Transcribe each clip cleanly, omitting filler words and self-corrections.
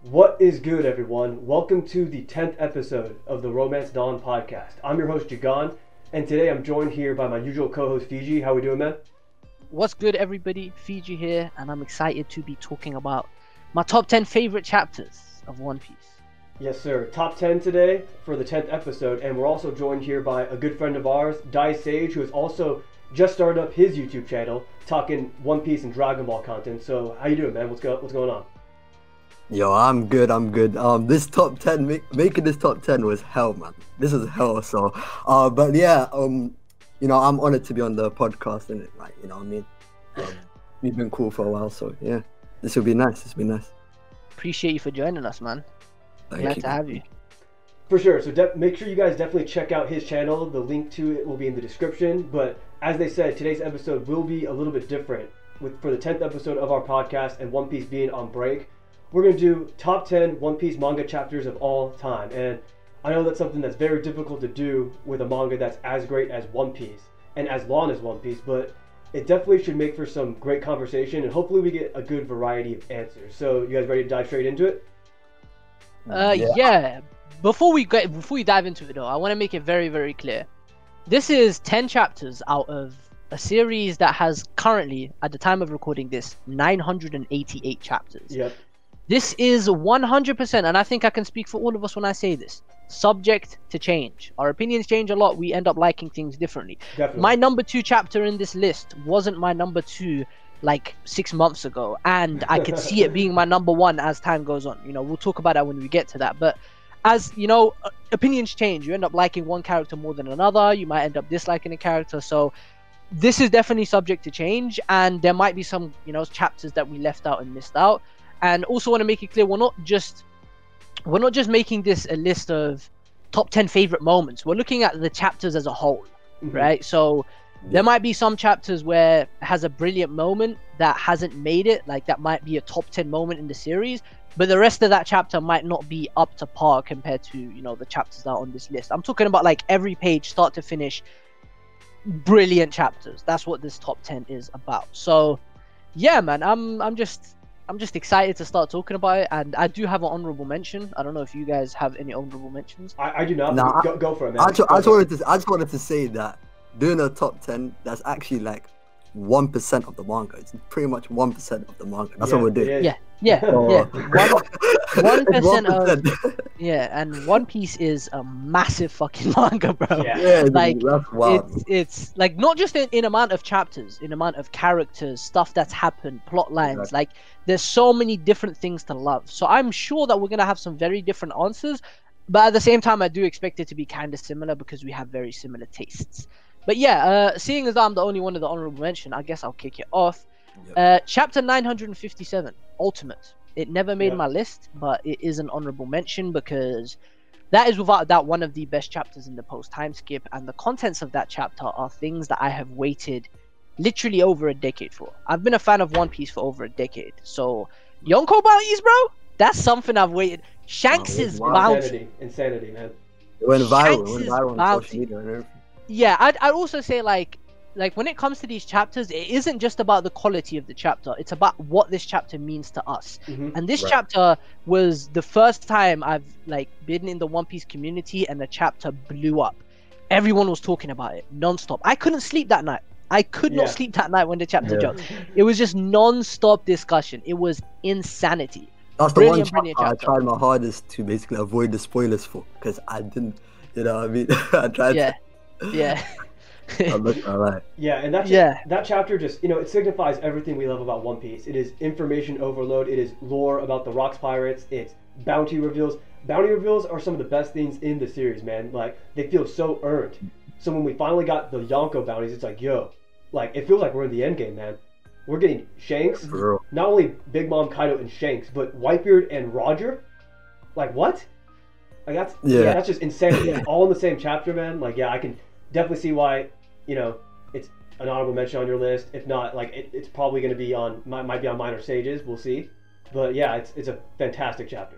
What is good, everyone? Welcome to the 10th episode of the Romance Dawn podcast. I'm your host, Jagan, and today I'm joined here by my usual co-host, Fiji. How we doing, man? What's good, everybody? Fiji here, and I'm excited to be talking about my top 10 favorite chapters of One Piece. Yes, sir. Top 10 today for the 10th episode, and we're also joined here by a good friend of ours, Dai Sage, who has also just started up his YouTube channel talking One Piece and Dragon Ball content. So, how you doing, man? What's going on? Yo, I'm good. This top 10, making this top 10 was hell, man. This is hell. So, but yeah, I'm honored to be on the podcast, and what I mean. We've been cool for a while, so yeah, this will be nice. Appreciate you for joining us, man. Thank Glad you. to have you. For sure. So make sure you guys definitely check out his channel. The link to it will be in the description. But as they said, today's episode will be a little bit different. For the 10th episode of our podcast and One Piece being on break, we're going to do top 10 One Piece manga chapters of all time. And I know that's something that's very difficult to do with a manga that's as great as One Piece and as long as One Piece, but it definitely should make for some great conversation, and hopefully we get a good variety of answers. So you guys ready to dive straight into it? Yeah. Before we dive into it, though, I want to make it very, very clear. This is 10 chapters out of a series that has currently, at the time of recording this, 988 chapters. Yep. This is 100%, and I think I can speak for all of us when I say this, subject to change. Our opinions change a lot. We end up liking things differently. Definitely. My number 2 chapter in this list wasn't my number 2 like 6 months ago, and I could see it being my number 1 as time goes on. We'll talk about that when we get to that. But as opinions change. You end up liking one character more than another. You might end up disliking a character. So this is definitely subject to change, and there might be some chapters that we left out and missed out. And also want to make it clear, we're not just making this a list of top 10 favorite moments. We're looking at the chapters as a whole, right? So there might be some chapters where it has a brilliant moment that hasn't made it, like that might be a top 10 moment in the series, but the rest of that chapter might not be up to par compared to the chapters that are on this list. I'm talking about like every page, start to finish, brilliant chapters. That's what this top 10 is about. So yeah, man, I'm just excited to start talking about it, and I do have an honorable mention. I don't know if you guys have any honorable mentions. I do not. Nah, go for it, man. I just wanted to say that doing a top 10, that's actually like 1% of the manga. It's pretty much 1% of the manga. That's what we're doing. Yeah. Oh. 1% of and One Piece is a massive fucking manga, bro. Yeah, like that's wild. it's like not just in amount of chapters, in amount of characters, stuff that's happened, plot lines. Exactly. Like there's so many different things to love. So I'm sure that we're gonna have some very different answers, but at the same time, I do expect it to be kind of similar because we have very similar tastes. But yeah, seeing as I'm the only one of the honorable mention, I guess I'll kick it off. Yep. Chapter 957, Ultimate. It never made my list, but it is an honorable mention because that is without a doubt one of the best chapters in the post-time skip, and the contents of that chapter are things that I have waited literally over a decade for. I've been a fan of One Piece for over a decade, so Yonko bounties, bro, that's something I've waited. Shanks's bounty. Insanity, man. It went viral. Shanks's On bounty. social media and everything. Yeah, I'd also say like when it comes to these chapters, it isn't just about the quality of the chapter, it's about what this chapter means to us. And this chapter was the first time I've been in the One Piece community and the chapter blew up. Everyone was talking about it non-stop. I couldn't sleep that night. I could not sleep that night when the chapter dropped. It was just non-stop discussion. It was insanity. That's the Brilliant one chapter I tried my hardest to basically avoid the spoilers for, because I didn't, I tried Yeah. I looked alright. Yeah, and that chapter just, it signifies everything we love about One Piece. It is information overload. It is lore about the Rocks Pirates. It's bounty reveals. Bounty reveals are some of the best things in the series, man. Like, they feel so earned. So when we finally got the Yonko bounties, it's like, yo, it feels like we're in the end game, man. We're getting Shanks, not only Big Mom, Kaido, and Shanks, but Whitebeard and Roger. Like, what? Like, that's just insanity. It's all in the same chapter, man. Like, yeah, I can definitely see why, it's an honorable mention on your list. If not, it's probably going to be might be on Minor Sages. We'll see. But yeah, it's a fantastic chapter.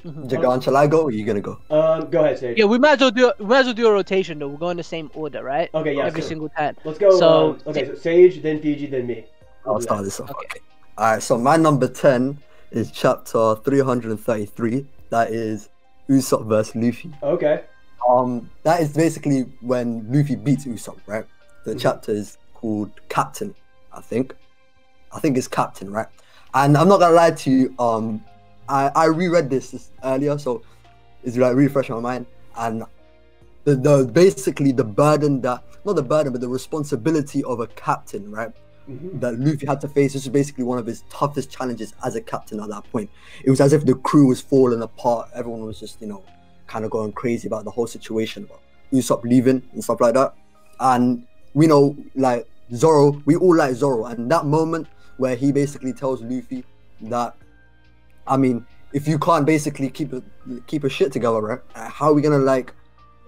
Jagan, shall I go or are you gonna go? Go ahead, Sage. Yeah, we might as well do a rotation though. We're going the same order, right? Okay, yeah. Every single time. Let's go. So so Sage, then Fiji, then me. I'll start this off. Okay. Alright, so my number 10 is chapter 333. That is Usopp versus Luffy. Okay. That is basically when Luffy beats Usopp, right? The chapter is called Captain, I think. I think it's Captain, right? And I'm not gonna lie to you, I reread this earlier, so it's like really fresh on my mind. And the basically the burden that, not the burden, but the responsibility of a captain, right? That Luffy had to face. This was basically one of his toughest challenges as a captain at that point. It was as if the crew was falling apart. Everyone was just, you know, kind of going crazy about the whole situation, about Usopp leaving and stuff like that. And we know, like, Zoro, we all like Zoro. And that moment where he basically tells Luffy that, I mean, if you can't basically keep a shit together, right? How are we gonna, like,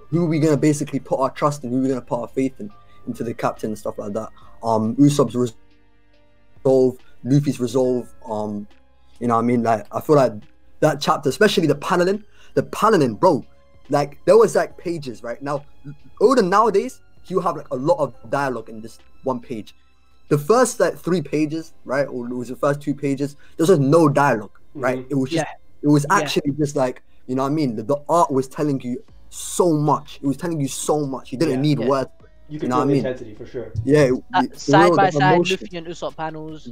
who are we gonna basically put our trust in? Who are we gonna put our faith in? Into the captain and stuff like that. Usopp's resolve, Luffy's resolve. You know what I mean? Like, I feel like that chapter, especially the paneling, bro. Like, there was like pages, right? Now, Odin nowadays, you have like a lot of dialogue in this one page. The first like 3 pages, right? Or it was the first 2 pages. There was no dialogue, right? It was just, it was actually just like, you know what I mean? The art was telling you so much. It was telling you so much. You didn't need words. You can feel the intensity for sure. Yeah, side by side, Luffy and Usopp panels.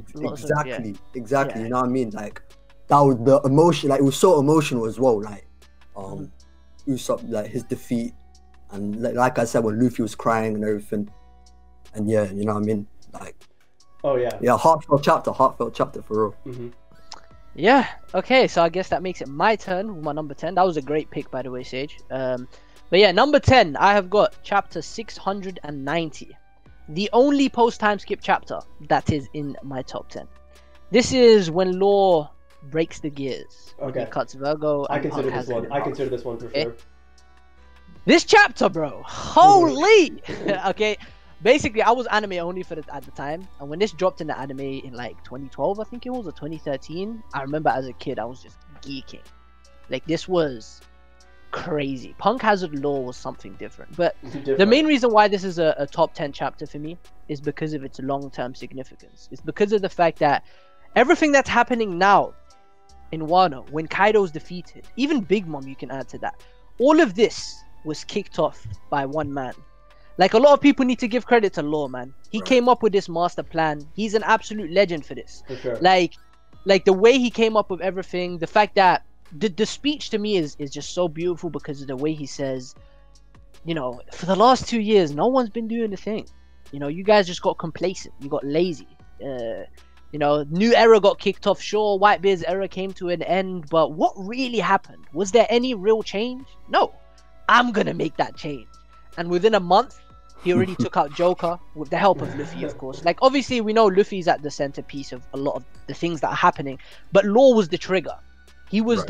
Exactly. You know what I mean? Like, that was the emotion. Like, it was so emotional as well. Like, Usopp, like his defeat, and like I said, when Luffy was crying and everything, and yeah, you know what I mean? Like, heartfelt chapter for real. Yeah. Okay, so I guess that makes it my turn with my number 10. That was a great pick, by the way, Sage. But yeah, number 10, I have got chapter 690. The only post-time skip chapter that is in my top 10. This is when Law breaks the gears. Okay. He cuts Virgo. I consider this one for sure. This chapter, bro. Holy! Okay. Basically, I was anime only for at the time. And when this dropped in the anime in like 2012, I think it was, or 2013, I remember as a kid, I was just geeking. Like, this was crazy. Punk Hazard Law was something different. But the main reason why this is a top 10 chapter for me is because of its long-term significance. It's because of the fact that everything that's happening now in Wano, when Kaido's defeated, even Big Mom you can add to that, all of this was kicked off by one man. Like, a lot of people need to give credit to Law, man. He came up with this master plan. He's an absolute legend for this. For sure. Like the way he came up with everything, the fact that the speech to me is just so beautiful because of the way he says, you know, for the last 2 years, no one's been doing the thing. You know, you guys just got complacent. You got lazy. You know, new era got kicked off. Sure, Whitebeard's era came to an end, but what really happened? Was there any real change? No. I'm gonna make that change. And within a month, he already took out Joker with the help of Luffy, of course. Like, obviously, we know Luffy's at the centerpiece of a lot of the things that are happening, but Law was the trigger. He was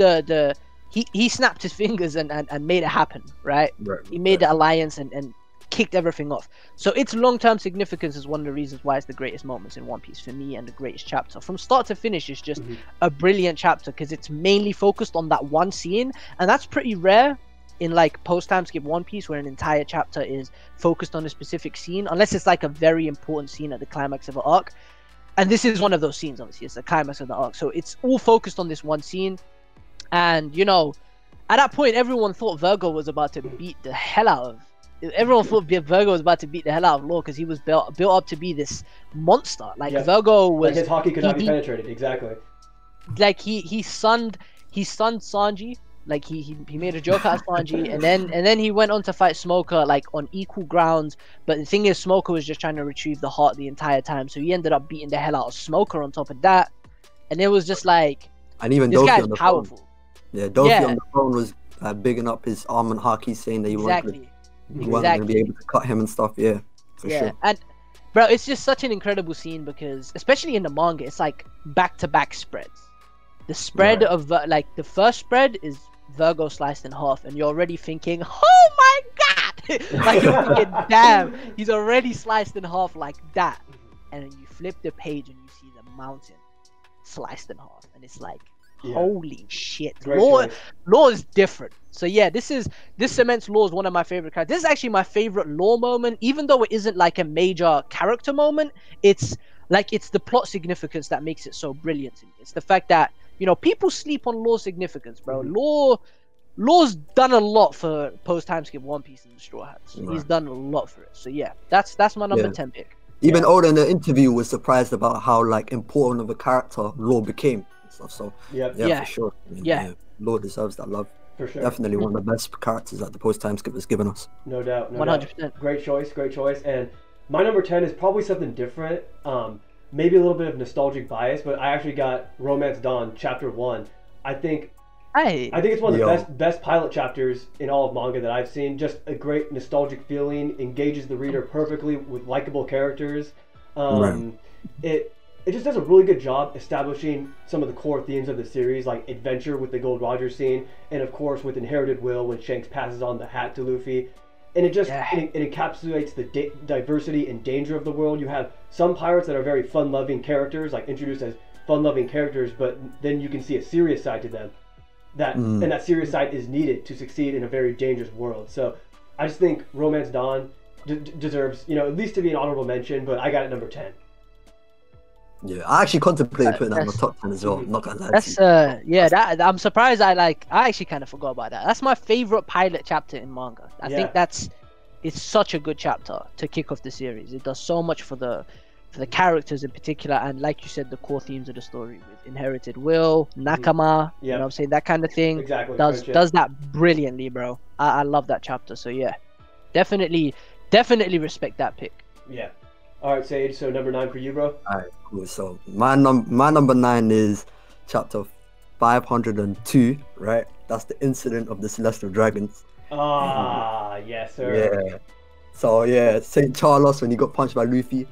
he snapped his fingers and made it happen, right? He made the alliance and kicked everything off. So its long-term significance is one of the reasons why it's the greatest moments in One Piece for me, and the greatest chapter. From start to finish, it's just a brilliant chapter because it's mainly focused on that one scene, and that's pretty rare in like post-time skip One Piece, where an entire chapter is focused on a specific scene, unless it's like a very important scene at the climax of an arc. And this is one of those scenes, obviously. It's the climax of the arc. So it's all focused on this one scene. And, you know, at that point, everyone thought Virgo was about to beat the hell out of... Everyone thought Virgo was about to beat the hell out of Law because he was built up to be this monster. Like, Virgo was... Like, his Haki could not be penetrated, exactly. Like, he sunned Sanji. Like, he made a joke out of Sanji, and then he went on to fight Smoker, like, on equal grounds. But the thing is, Smoker was just trying to retrieve the heart the entire time, so he ended up beating the hell out of Smoker on top of that. And it was just like, and even this Dofi guy's on the powerful. Phone. Yeah, Dofi on the phone was bigging up his arm and Haki, saying that he wasn't going to be able to cut him and stuff. Yeah, for sure. And bro, it's just such an incredible scene because, especially in the manga, it's like back-to-back spreads. The spread of like the first spread is Virgo sliced in half, and you're already thinking, oh my god! Like, you're thinking, damn, he's already sliced in half like that. And then you flip the page and you see the mountain sliced in half, and it's like, holy shit. Law is different. So yeah, this cements Law as one of my favorite characters. This is actually my favorite Law moment, even though it isn't like a major character moment. It's like, it's the plot significance that makes it so brilliant to me. It's the fact that You know, people sleep on Law's significance, bro. Law's done a lot for post time skip One Piece and the Straw Hats. Right. He's done a lot for it. So yeah, that's my number 10 pick. Even Oda in the interview was surprised about how like important of a character Law became and stuff. So yeah, for sure. I mean, Law deserves that love. For sure. Definitely one of the best characters that the post time skip has given us. No doubt. 100%. Great choice. And my number 10 is probably something different. Maybe a little bit of nostalgic bias, but I actually got Romance Dawn Chapter 1. I think it's one of the best pilot chapters in all of manga that I've seen. Just a great nostalgic feeling, engages the reader perfectly with likable characters. It just does a really good job establishing some of the core themes of the series, like adventure with the Gold Roger scene, and of course with Inherited Will when Shanks passes on the hat to Luffy. And it just it encapsulates the diversity and danger of the world. You have some pirates that are very fun-loving characters, like introduced as fun-loving characters, but then you can see a serious side to them. And that serious side is needed to succeed in a very dangerous world. So I just think Romance Dawn deserves, at least to be an honorable mention, but I got it number 10. Yeah, I actually contemplated putting that in my top 10 as well. I'm not gonna lie. That's I'm surprised. I actually kind of forgot about that. That's my favorite pilot chapter in manga. I think it's such a good chapter to kick off the series. It does so much for the characters in particular, and like you said, the core themes of the story with Inherited Will, Nakama, you know what I'm saying, that kind of thing. Exactly. Does that brilliantly, bro. I love that chapter. So yeah, definitely respect that pick. Yeah. All right, Sage. So number 9 for you, bro. All right, cool. So my number 9 is chapter 502. Right, that's the incident of the Celestial Dragons. Yes, sir. Yeah. So yeah, Saint Charles when he got punched by Luffy.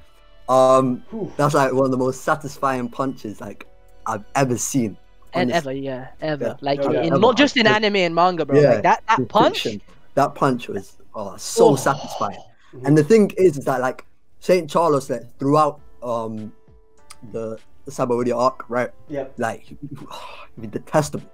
That's like one of the most satisfying punches like I've ever seen. And ever. Like not just in anime and manga, bro. Like that punch. That punch was so satisfying. And the thing is that like Saint Charles, like throughout the Sabaody arc, right? Yeah. Like he was detestable.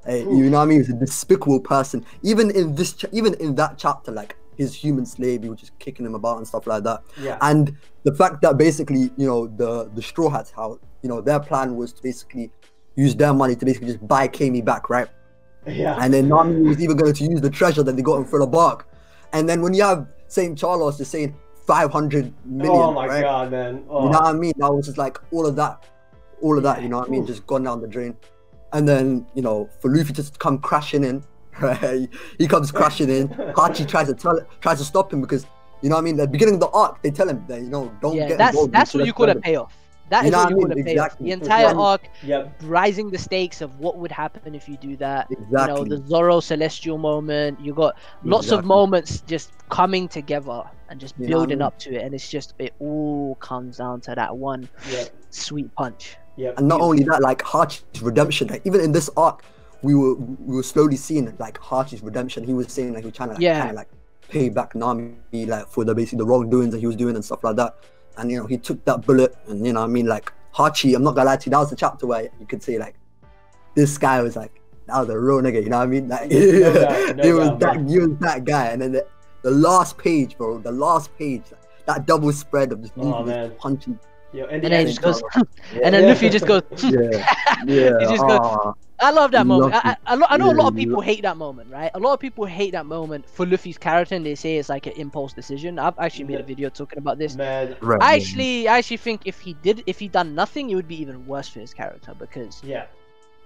You know what I mean? He was a despicable person. Even in that chapter, like his human slave, he was just kicking him about and stuff like that. Yeah. And the fact that basically, the Straw Hats, how their plan was to basically use their money to basically just buy Kami back, right? Yeah. And then Nami was even going to use the treasure that they got for the bark. And then when you have Saint Charles just saying 500 million, oh my god, man! You know what I mean? That was just like all of that, you know what I mean? Just gone down the drain. And then for Luffy just to come crashing in, right? He comes crashing in. Hachi tries to stop him because you know what I mean. At the beginning of the arc, they tell him that don't get involved. That's what you call a payoff. That is what you call a payoff. The entire arc, rising the stakes of what would happen if you do that. Exactly. The Zoro Celestial moment. You got lots of moments just coming together and just building up to it, and it's just it all comes down to that one sweet punch. Yeah. And not only that, like Hachi's redemption. Like even in this arc, we were slowly seeing like Hachi's redemption. He was saying like he was trying to pay back Nami like for the wrongdoings that he was doing and stuff like that. And he took that bullet, and I mean, like Hachi, I'm not gonna lie to you, that was the chapter where you could say like this guy was like that was a real nigga, you know what I mean? Like he was that guy. And then the last page, bro, that double spread of just punching. Yeah, and then he just goes, and then Luffy just goes, he just goes. I love that moment. I know a lot of people hate that moment, right? A lot of people hate that moment for Luffy's character, and they say it's like an impulse decision. I've actually made a video talking about this. Man. I actually think if he done nothing, it would be even worse for his character because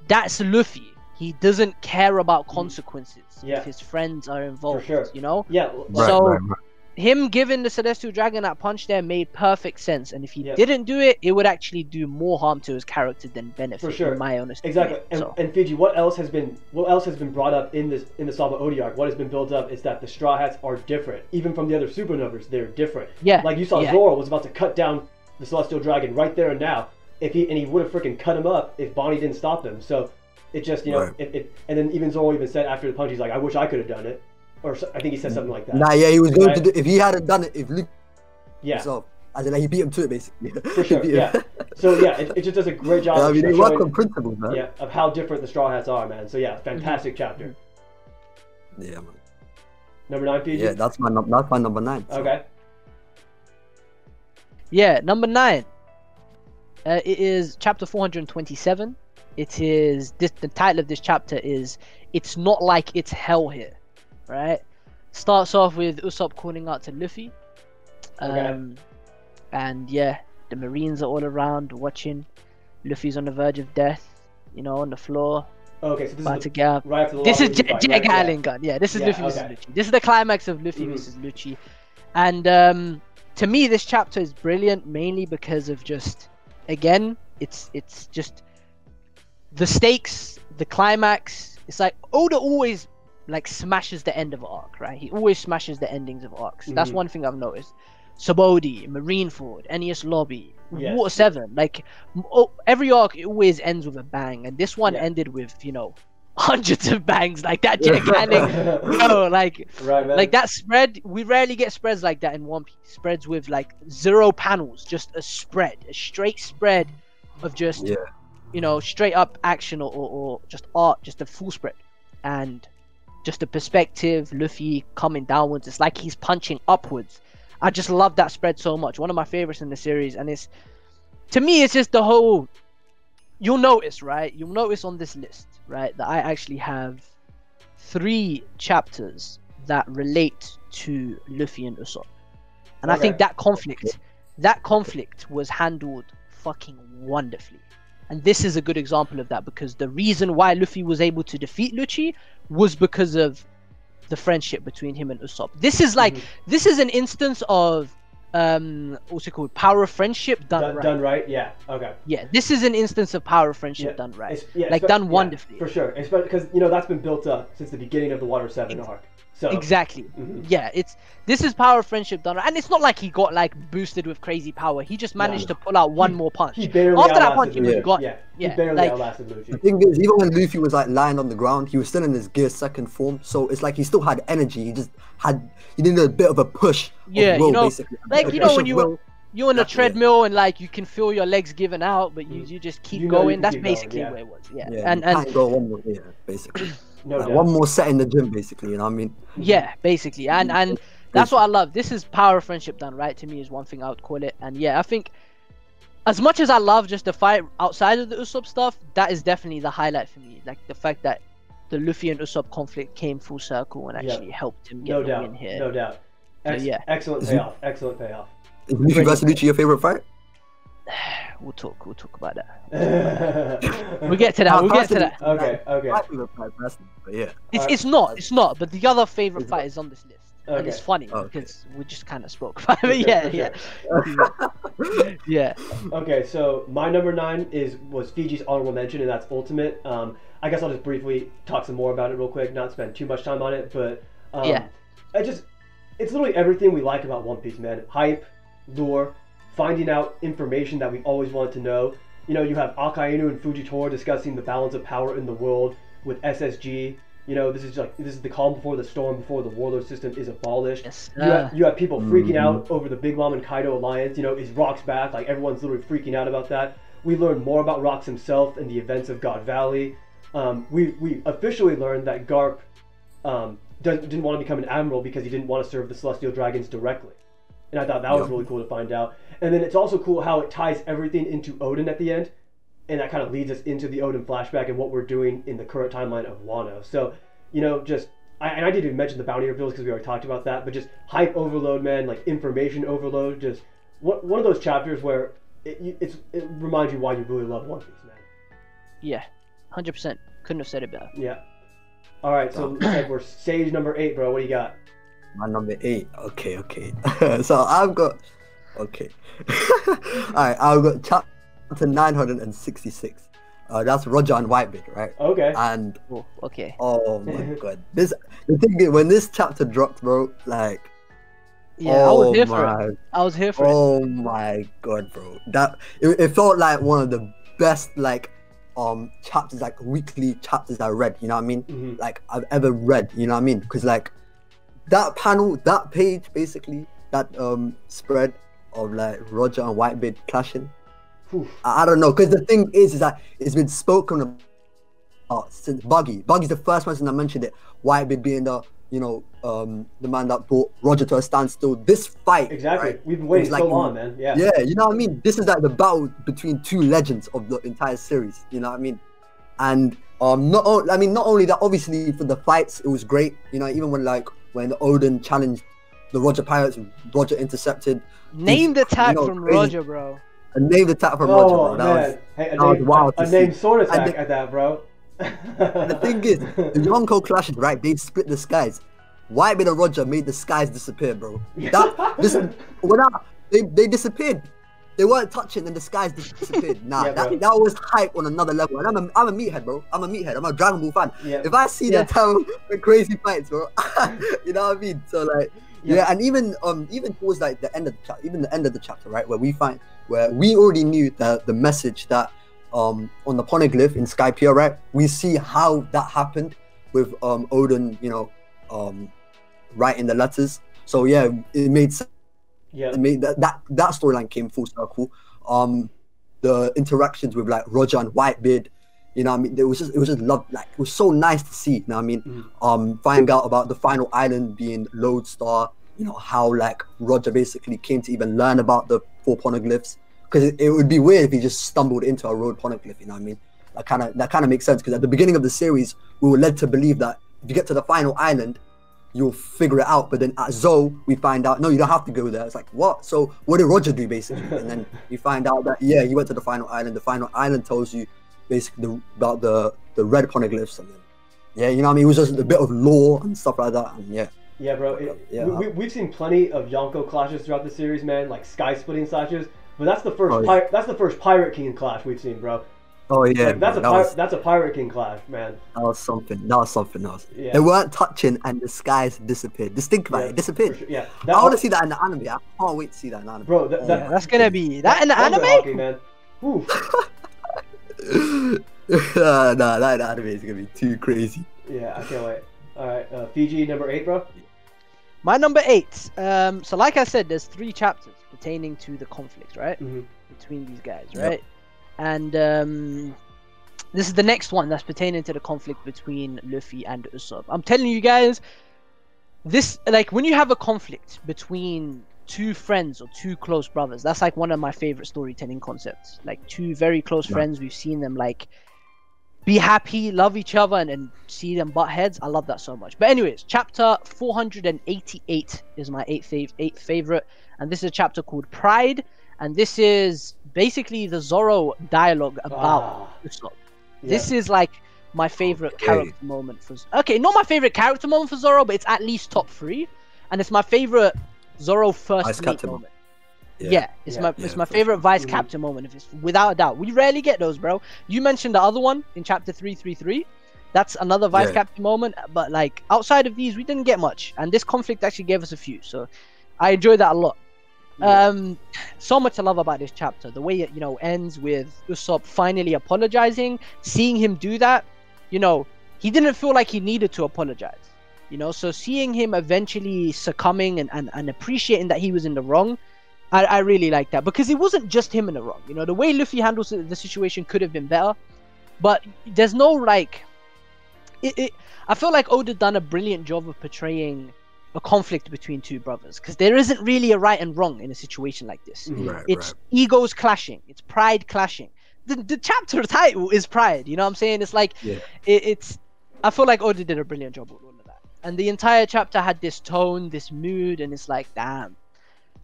that's Luffy. He doesn't care about consequences if his friends are involved. For sure. Yeah. So him giving the Celestial Dragon that punch there made perfect sense, and if he didn't do it, it would actually do more harm to his character than benefit. For sure, in my honest opinion. Exactly. And Fiji, what else has been brought up in the Sabaody arc? What has been built up is that the Straw Hats are different, even from the other supernovas. They're different. Yeah. Like you saw, Zoro was about to cut down the Celestial Dragon right there and now. He would have freaking cut him up if Bonnie didn't stop him. So it just and then even Zoro even said after the punch, he's like, I wish I could have done it. Or I think he said something like that. Nah, he was going to do, if he hadn't done it, if Luke himself, as in like he beat him to it basically. For sure, So it just does a great job. I mean, they work on principles, man. Yeah, of how different the Straw Hats are, man. So fantastic chapter. Yeah, man. Number 9, PG? Yeah, that's my number 9. So. Okay. Yeah, number 9. It is chapter 427. it is this. The title of this chapter is "It's Not Like It's Hell Here," right? Starts off with Usopp calling out to Luffy, and yeah, the Marines are all around watching. Luffy's on the verge of death, you know, on the floor. Okay, so this about is to get up. right after the This is fight, right? Gatling gun. Yeah, this is Luffy versus Lucci. This is the climax of Luffy versus Lucci, and to me, this chapter is brilliant, mainly because of just, again, it's just the stakes, the climax. It's like Oda always like smashes the end of an arc, right? He always smashes the endings of arcs. That's one thing I've noticed. Sabodi, Marineford, Enies Lobby, Water 7, like every arc it always ends with a bang, and this one ended with, you know, hundreds of bangs like that. Bro, like right, man. Like that spread, we rarely get spreads like that in One Piece. Spreads with like 0 panels, just a spread, a straight spread of just you know, straight up action or just art, just a full spread, and just the perspective, Luffy coming downwards, it's like he's punching upwards. I just love that spread so much. One of my favorites in the series, and it's, to me, it's just the whole. You'll notice, right? You'll notice on this list, right, that I actually have 3 chapters that relate to Luffy and Usopp, and I think that conflict was handled fucking wonderfully. And this is a good example of that, because the reason why Luffy was able to defeat Lucci was because of the friendship between him and Usopp. This is like this is an instance of what's it called? Power of friendship done right. Done right, yeah. Okay. Yeah, this is an instance of power of friendship done right. Like done wonderfully. For sure. Because you know that's been built up since the beginning of the Water 7 arc. So exactly. Yeah, this is power of friendship done right. And it's not like he got like boosted with crazy power. He just managed to pull out one more punch. He barely After that punch, he was gone. Yeah. He barely like, outlasted Lucci. The thing is, even when Luffy was like lying on the ground, he was still in his gear 2nd form. So it's like he still had energy. He just had, he needed a bit of a push. Yeah, will, you know, basically. like you know when you're on a treadmill and like you can feel your legs giving out, but you just keep going. That's basically where it was. Yeah, and can't go one more, basically. No doubt. One more set in the gym, basically. You know what I mean? Yeah, basically, and that's what I love. This is power of friendship done right. To me, is one thing I would call it. And yeah, I think as much as I love just the fight outside of the Usopp stuff, that is definitely the highlight for me. Like the fact that the Luffy and Usopp conflict came full circle and actually helped him get the win here. No doubt. Excellent payoff. Excellent payoff. Is Luffy versus Lucci your favorite fight? We'll talk about that. We'll get to that. Okay. My favorite fight, but yeah. It's not. But the other favorite fight is on this list, and it's funny because we just kind of spoke about it. Yeah. Okay, so my number 9 was Fiji's honorable mention, and that's Ultimate. I guess I'll just briefly talk some more about it real quick, not spend too much time on it, but it's literally everything we like about One Piece, man. Hype, lore, finding out information that we always wanted to know. You know, you have Akainu and Fujitora discussing the balance of power in the world with SSG. You know, this is the calm before the storm, before the warlord system is abolished. Yes, you have people freaking out over the Big Mom and Kaido alliance. You know, is Rock's back? Like everyone's literally freaking out about that. We learned more about Rox himself and the events of God Valley. We officially learned that Garp didn't want to become an admiral because he didn't want to serve the Celestial Dragons directly. And I thought that was really cool to find out. And then it's also cool how it ties everything into Odin at the end. And that kind of leads us into the Odin flashback and what we're doing in the current timeline of Wano. So, you know, I didn't even mention the bounty reveals because we already talked about that, but just hype overload, man, like information overload. Just one of those chapters where it reminds you why you really love One Piece, man. Yeah, 100%. Couldn't have said it better. Yeah. All right, so looks like we're Sage number 8, bro. What do you got? My number 8. Okay. So I've got. Okay. Alright, I've got chapter 966. That's Roger and Whitebeard, right? Okay. And oh my god, the thing is, when this chapter dropped, bro, like. Yeah, I was here for it. Oh my god, bro, that it felt like one of the best chapters, like weekly chapters I read. You know what I mean? Like I've ever read. You know what I mean? Because like that panel, that page, basically that spread of like Roger and Whitebeard clashing. I don't know, because the thing is that it's been spoken about since Buggy. Buggy's the first person that mentioned it. Whitebeard being the the man that brought Roger to a standstill. This fight, exactly. Right, we've been waiting so long, man. Yeah, you know what I mean. This is like the battle between 2 legends of the entire series. You know what I mean? And not only that, obviously for the fights it was great. You know, even when Odin challenged the Roger pirates, Roger intercepted. Named attack from crazy, Roger, bro. A named attack from Roger, bro. That was wild. A named sword attack at that, bro. The thing is, the Yonko clashes, right? They split the skies. Whitebeard and Roger made the skies disappear, bro. They disappeared. They weren't touching and the skies disappeared. Nah, that was hype on another level. And I'm a meathead, bro. I'm a Dragon Ball fan. Yeah. If I see that type of crazy fights, bro, you know what I mean? So like, and even towards like the end of the chapter, right, where we already knew the message that on the poneglyph in Skypiea, right? We see how that happened with Odin, writing the letters. So yeah, it made sense. Yeah, it made that storyline came full circle. The interactions with like Roger and Whitebeard, you know what I mean? It was just love. Like, it was so nice to see. You know what I mean? Find out about the final island being Lodestar. You know how like Roger basically came to even learn about the 4 poneglyphs. Because it would be weird if he just stumbled into a road poneglyph. You know what I mean? That kind of makes sense. Because at the beginning of the series, we were led to believe that if you get to the final island, you'll figure it out. But then at Zoe, we find out, no, you don't have to go there. It's like, what? So what did Roger do, basically? And then we find out that, he went to the final island. The final island tells you basically about the red poneglyphs. And then, you know what I mean? It was just a bit of lore and stuff like that. And yeah, bro. We've seen plenty of Yonko clashes throughout the series, man, like sky-splitting clashes. But that's the first that's the first Pirate King clash we've seen, bro. Oh yeah, like, that's a Pirate King clash, man. That was something else. Yeah. They weren't touching and the skies disappeared. Just think about it, disappeared. Sure. Yeah, I want to see that in the anime. I can't wait to see that in the anime. Bro, that's gonna be that in the anime. Haki, man. Nah, that in the anime is gonna be too crazy. Yeah, I can't wait. All right, Fiji number 8, bro. My number 8. So like I said, there's 3 chapters pertaining to the conflict, right, between these guys, right? And this is the next one that's pertaining to the conflict between Luffy and Usopp. I'm telling you guys, this, like, when you have a conflict between 2 friends or 2 close brothers, that's like one of my favorite storytelling concepts. Like 2 very close friends, we've seen them like be happy, love each other, and see them butt heads. I love that so much. But anyways, chapter 488 is my 8th favorite, and this is a chapter called Pride, and this is basically the Zoro dialogue about Usopp. This is like my favorite character moment for... Okay, not my favorite character moment for Zoro, but it's at least top 3, and it's my favorite Zoro first mate moment. It's my favorite vice captain moment, if it's without a doubt. We rarely get those, bro. You mentioned the other one in chapter 333. That's another vice captain moment, but like outside of these, we didn't get much, and this conflict actually gave us a few, so I enjoyed that a lot. So much to love about this chapter. The way it, ends with Usopp finally apologizing, seeing him do that. He didn't feel like he needed to apologize. So seeing him eventually succumbing and appreciating that he was in the wrong, I really like that, because it wasn't just him in the wrong. The way Luffy handles the situation could have been better, but there's no like I feel like Oda done a brilliant job of portraying a conflict between 2 brothers, because there isn't really a right and wrong in a situation like this. It's egos clashing, it's pride clashing. The chapter title is Pride, you know what I'm saying? It's like I feel like Oda did a brilliant job with all of that, and the entire chapter had this tone, this mood, and it's like, damn,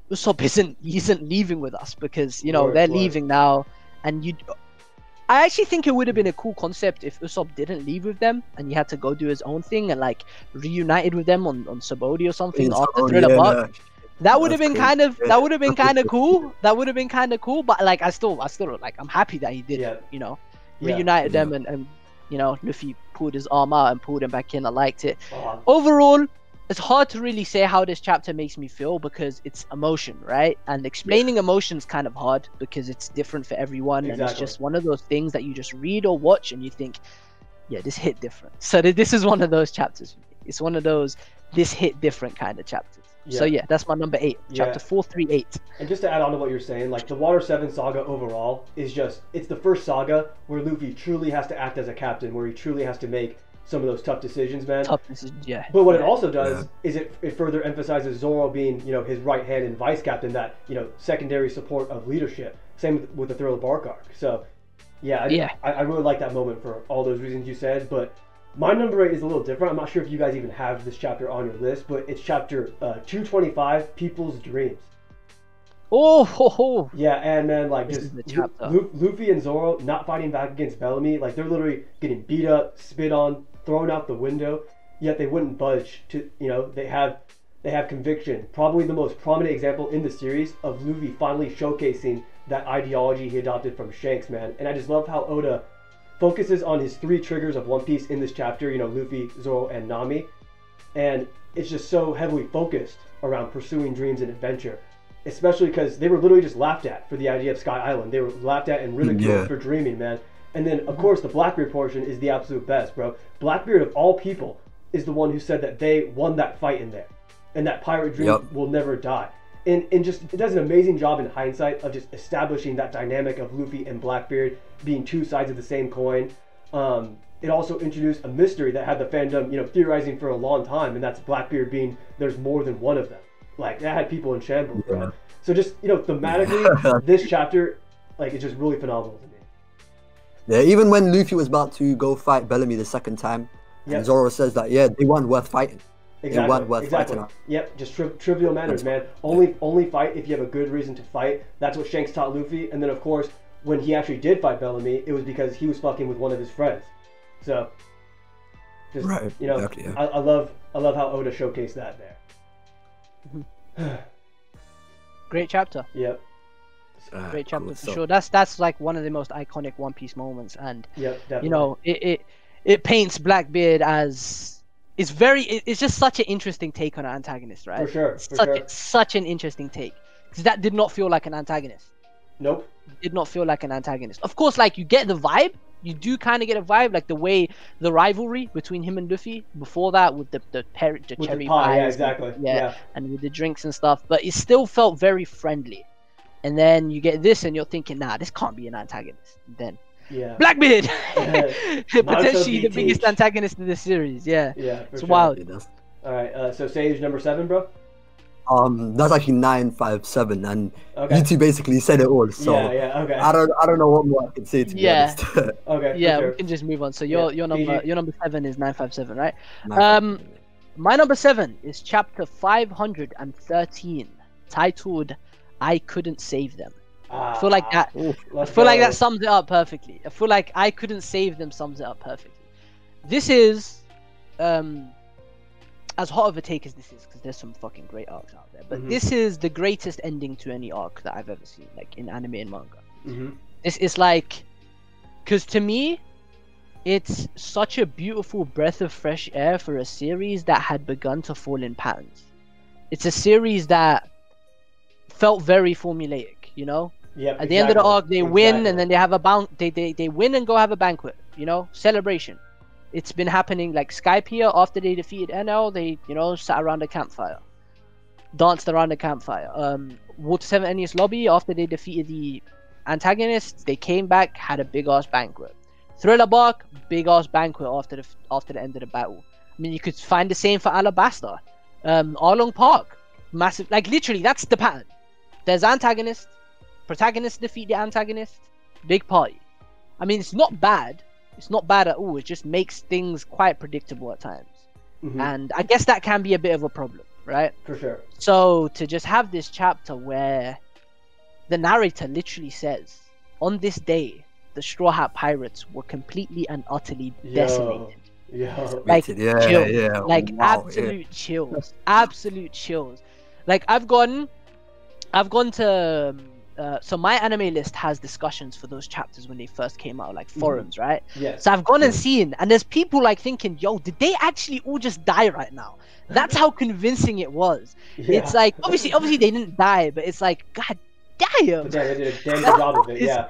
Usopp isn't leaving with us, because they're leaving now, and I actually think it would have been a cool concept if Usopp didn't leave with them and he had to go do his own thing and like reunited with them on Sabaody or something after Thriller Bark. That would have been kind of cool. That would have been kind of cool. But like I still like, I'm happy that he did reunited them and Luffy pulled his arm out and pulled him back in. I liked it. Overall, it's hard to really say how this chapter makes me feel, because it's emotion, right? And explaining emotion is kind of hard because it's different for everyone. And it's just one of those things that you just read or watch and you think, yeah, this hit different. So this is one of those chapters for me. It's one of those this hit different kind of chapters. So yeah, that's my number 8, chapter 438. And just to add on to what you're saying, like the Water 7 saga overall is it's the first saga where Luffy truly has to act as a captain, where he truly has to make some of those tough decisions, man. But what it also does is it further emphasizes Zoro being, his right hand and vice captain, that, secondary support of leadership. Same with the Thriller Bark arc. So Yeah, I really like that moment for all those reasons you said, but my number 8 is a little different. I'm not sure if you guys even have this chapter on your list, but it's chapter 225, People's Dreams. Oh, ho, ho. Yeah, and man, like This just is the chapter. Luffy and Zoro not fighting back against Bellamy, like they're literally getting beat up, spit on, thrown out the window, yet they wouldn't budge. They have conviction. Probably the most prominent example in the series of Luffy finally showcasing that ideology he adopted from Shanks, man. And I just love how Oda focuses on his 3 triggers of One Piece in this chapter. Luffy, Zoro, and Nami, and it's just so heavily focused around pursuing dreams and adventure. Especially because they were literally just laughed at for the idea of Sky Island. They were laughed at and ridiculed for dreaming, man. And then, of course, the Blackbeard portion is the absolute best, bro. Blackbeard, of all people, is the one who said that they won that fight in there. And that pirate dream will never die. And just, it does an amazing job in hindsight of just establishing that dynamic of Luffy and Blackbeard being 2 sides of the same coin. It also introduced a mystery that had the fandom, theorizing for a long time, and that's Blackbeard being, there's more than one of them. Like, that had people in shambles, bro. So just, thematically, this chapter, like, it's just really phenomenal to me. Yeah, even when Luffy was about to go fight Bellamy the second time, and Zoro says that, they weren't worth fighting. Exactly. They weren't worth fighting. Yep, just trivial manners, man. Only fight if you have a good reason to fight. That's what Shanks taught Luffy. And then, of course, when he actually did fight Bellamy, it was because he was fucking with one of his friends. So, just, exactly, I love how Oda showcased that there. Great chapter. Yep. Great chapter for sure. That's like one of the most iconic One Piece moments, and it paints Blackbeard as it's just such an interesting take on an antagonist, right? For sure. Such an interesting take, because that did not feel like an antagonist. Nope. It did not feel like an antagonist. Of course, like you get the vibe. You do kind of get a vibe, like the way the rivalry between him and Luffy before that, with the cherry pie, yeah, exactly, and with the drinks and stuff. But it still felt very friendly. And then you get this, and you're thinking, nah, this can't be an antagonist. And then Blackbeard, potentially the biggest antagonist in this series. Yeah, it's wild. All right, so Sage number 7, bro. That's actually 957, and you two basically said it all. So okay. I don't know what more I can say to be honest. Okay. Yeah, sure. we can just move on. So your number 7 is 957, right? 957. My number 7 is chapter 513, titled "I Couldn't Save Them." I feel like that. That sums it up perfectly. I feel like "I Couldn't Save Them" sums it up perfectly. This is as hot of a take as this is, because there's some fucking great arcs out there, but this is the greatest ending to any arc that I've ever seen, like in anime and manga. This is like, because to me, it's such a beautiful breath of fresh air for a series that had begun to fall in patterns. It's a series that felt very formulaic, At the end of the arc, they win, and then they have they win and go have a banquet, celebration. It's been happening, like Skypiea, after they defeated NL, they, sat around a campfire. Danced around a campfire. Water 7 Enies Lobby, after they defeated the antagonists, they came back, had a big-ass banquet. Thriller Bark, big-ass banquet after the end of the battle. I mean, you could find the same for Alabasta. Arlong Park, massive, like literally, that's the pattern. There's antagonist, protagonist defeat the antagonist, big party. I mean, it's not bad. It's not bad at all. It just makes things quite predictable at times. And I guess that can be a bit of a problem, right? For sure. So to just have this chapter where the narrator literally says, on this day, the Straw Hat Pirates were completely and utterly decimated. Like, chills. Like, absolute chills. Absolute chills. Like, I've gone to... so my anime list has discussions for those chapters when they first came out, like forums, right? Yes. So I've gone and seen, and there's people like thinking, yo, did they actually all just die right now? That's how convincing it was. It's like, obviously they didn't die, but it's like, god damn. But they did a damn good job of it,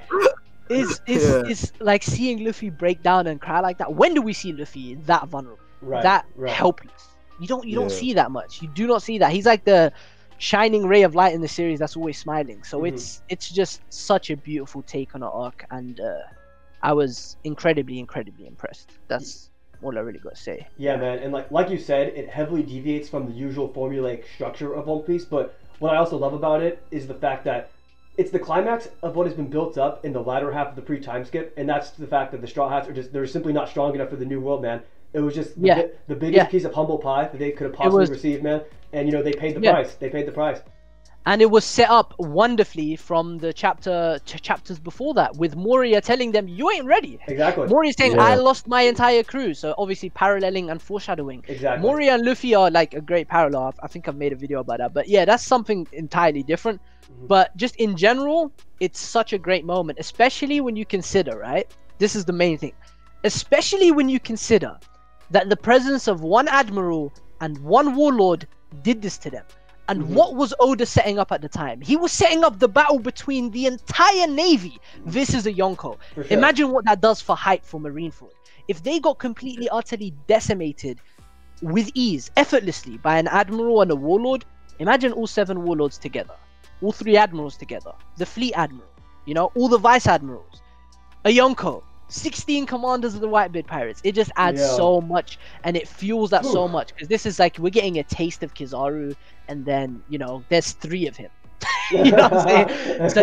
It's like seeing Luffy break down and cry like that. When do we see Luffy that vulnerable? That helpless? You don't see that much. You do not see that. He's like the shining ray of light in the series that's always smiling. So it's just such a beautiful take on an arc, and I was incredibly impressed. That's all I really got to say. Yeah, man, and like you said, it heavily deviates from the usual formulaic structure of One Piece, but what I also love about it is the fact that it's the climax of what has been built up in the latter half of the pre-time skip, and that's the fact that the Straw Hats they're simply not strong enough for the New World, man. It was just the biggest piece of humble pie that they could have possibly received, man. And they paid the price. They paid the price. And it was set up wonderfully from the chapters before that, with Moria telling them, "You ain't ready." Exactly. Moria saying, "I lost my entire crew," so obviously paralleling and foreshadowing. Exactly. Moria and Luffy are like a great parallel. I think I've made a video about that, but yeah, that's something entirely different. But just in general, it's such a great moment, especially when you consider, right? This is the main thing, especially when you consider that the presence of one admiral and one warlord did this to them. And what was Oda setting up at the time? He was setting up the battle between the entire navy versus a Yonko. Sure. Imagine what that does for hype for Marineford. If they got completely, utterly decimated with ease, effortlessly, by an admiral and a warlord, imagine all 7 warlords together, all 3 admirals together, the fleet admiral, all the vice admirals, a Yonko, 16 commanders of the Whitebeard pirates. It just adds so much, and it fuels that so much, because this is like we're getting a taste of Kizaru, and then there's 3 of him. You know what I'm saying? So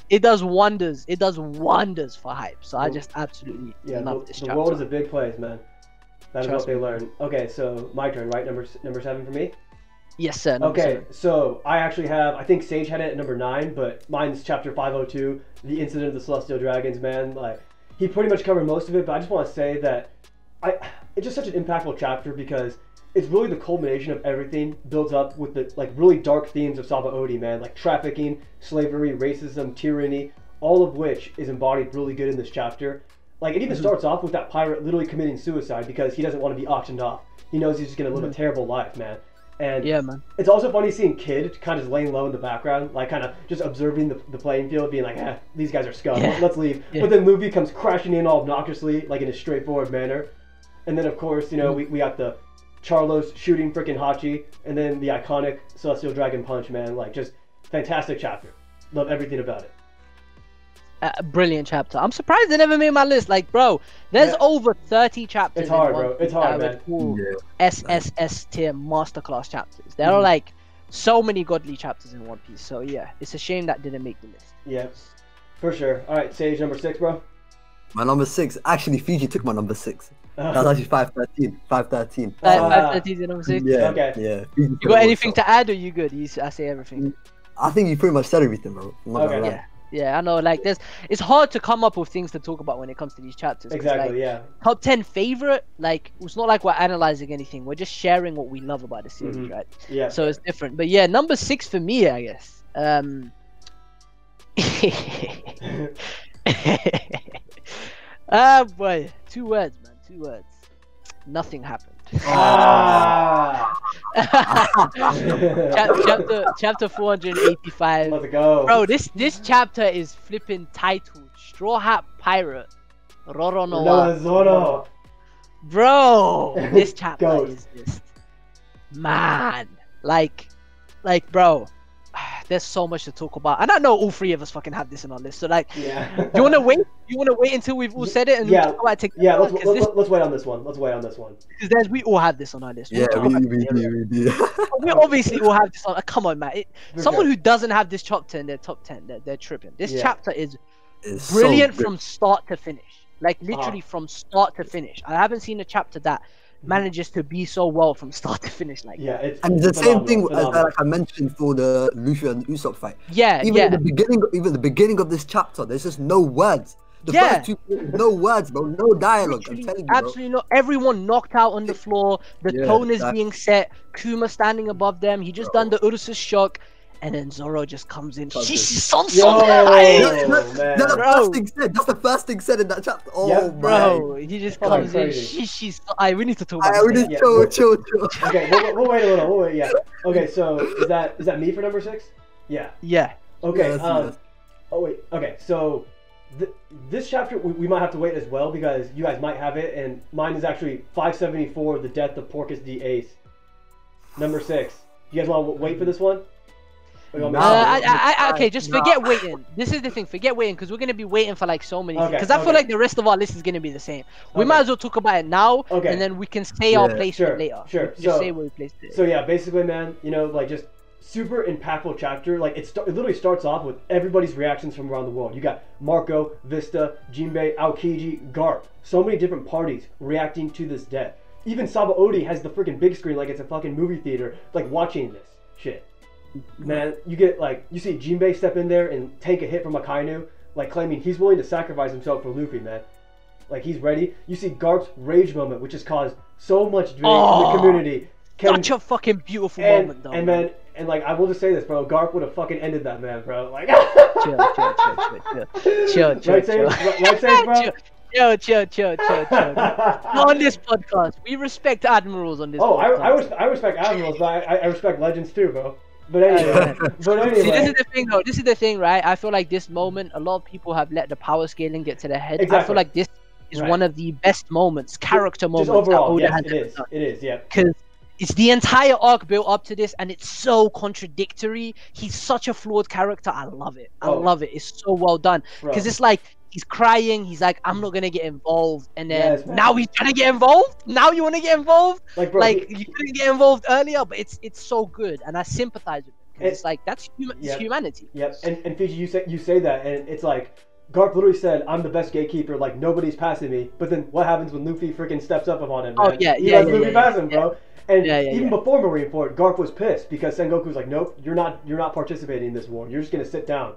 it does wonders. It does wonders for hype. So I just absolutely love this chapter. The world is a big place, man. That is what they learn. Okay, so my turn, right? Number 7 for me. Yes, sir. Okay, so I actually have, I think Sage had it at number 9, but mine's chapter 502, the incident of the Celestial Dragons, man. Like, he pretty much covered most of it, but I just want to say that it's just such an impactful chapter because it's really the culmination of everything built up with the really dark themes of Saba Odi, man, like trafficking, slavery, racism, tyranny, all of which is embodied really good in this chapter. Like, it even starts off with that pirate literally committing suicide because he doesn't want to be auctioned off. He knows he's just going to live a terrible life, man. And yeah, man. It's also funny seeing Kid kind of just laying low in the background, like kind of just observing the playing field, being like, these guys are scum, let's leave. But then Luffy comes crashing in all obnoxiously, like in a straightforward manner. And then, of course, we got the Charlos shooting freaking Hachi, and then the iconic Celestial Dragon Punch, man. Like, just fantastic chapter. Love everything about it. Brilliant chapter. I'm surprised they never made my list. Like, bro, there's over 30 chapters. It's hard, bro. It's hard, man. SSS tier masterclass chapters. There are like so many godly chapters in One Piece. So yeah, it's a shame that didn't make the list. Yeah, for sure. All right, Sage, number 6, bro. My number 6. Actually, Fiji took my number 6. That was actually 513. 513. 513 is number 6. Yeah. Okay. Yeah. You got anything to add, or you good? I say everything. I think you pretty much said everything, bro. Okay. Yeah. Yeah, I know. Like, it's hard to come up with things to talk about when it comes to these chapters. Exactly. Like, top 10 favorite. Like, it's not like we're analyzing anything. We're just sharing what we love about the series, right? Yeah. So it's different. But yeah, number 6 for me, I guess. Boy, 2 words, man. 2 words. Nothing happened. Chapter 485. Let's go. Bro, this chapter is flipping titled Straw Hat Pirate Roro no wa Zoro. Bro, this chapter is just man. Like bro, there's so much to talk about, and I know all 3 of us fucking have this in our list. So like, you wanna wait? You wanna wait until we've all said it and let's wait on this one. Because we all have this on our list. Yeah, we do. We obviously all have this on. Come on, man. Someone who doesn't have this top 10, they're top 10. They're tripping. This chapter is brilliant from start to finish. Like literally from start to finish. I haven't seen a chapter that manages to be so well from start to finish. Like and the same thing as like I mentioned for the Luffy and Usopp fight. Even the beginning of this chapter, there's just no words. The first 2, no words, bro, no dialogue. I'm telling you, bro. Absolutely not. Everyone knocked out on the floor. The tone is being set. Kuma standing above them. He just done the Ursus shock. And then Zoro just comes in. That's the first thing said. That's the first thing said in that chapter. Oh, bro, he just comes in. We need to talk about this. Chill. Okay, we'll wait a little. Okay, so is that me for number 6? Yeah. Okay. Okay. So this chapter we might have to wait as well because you guys might have it, and mine is actually 574, the death of Porcus D. Ace. Number 6. You guys want to wait for this one? Okay, just forget waiting. This is the thing, forget waiting, because we're going to be waiting for like so many things. Because I feel like the rest of our list is going to be the same. We might as well talk about it now, and then we can say our placement later. Sure. Just say where we placed it. So yeah, basically, man, like just super impactful chapter. Like it literally starts off with everybody's reactions from around the world. You got Marco, Vista, Jinbei, Aokiji, Garp. So many different parties reacting to this death. Even Sabaody has the freaking big screen like it's a fucking movie theater, like watching this shit. Man, you get like, you see Jinbei step in there and tank a hit from Akainu, like claiming he's willing to sacrifice himself for Luffy, man. Like he's ready. You see Garp's rage moment, which has caused so much debate in the community. Such a fucking beautiful moment, though. And man, and like I will just say this, bro. Garp would have fucking ended that man, bro. Like chill. Right, Sage, bro. Chill. Not on this podcast. We respect admirals on this podcast. I respect admirals, but I respect legends too, bro. But anyway, See, this is the thing, though. This is the thing, right? I feel like this moment, a lot of people have let the power scaling get to their head. Exactly. I feel like this is one of the best moments, character moments overall, that Oda has it is. done. It is, yeah. Because it's the entire arc built up to this, and it's so contradictory. He's such a flawed character. I love it. I love it. It's so well done. Because it's like, he's crying. He's like, I'm not going to get involved. And then now he's trying to get involved. Now you want to get involved? Like, bro, you couldn't get involved earlier, but it's so good. And I sympathize with it. It's like, that's humanity. Yep. And Fiji, you say that, and it's like, Garp literally said, I'm the best gatekeeper, like, nobody's passing me. But then what happens when Luffy freaking steps up upon him, man? He lets Luffy pass him, bro. And even before Marineford, Garp was pissed because Sengoku's like, nope, you're not participating in this war. You're just gonna sit down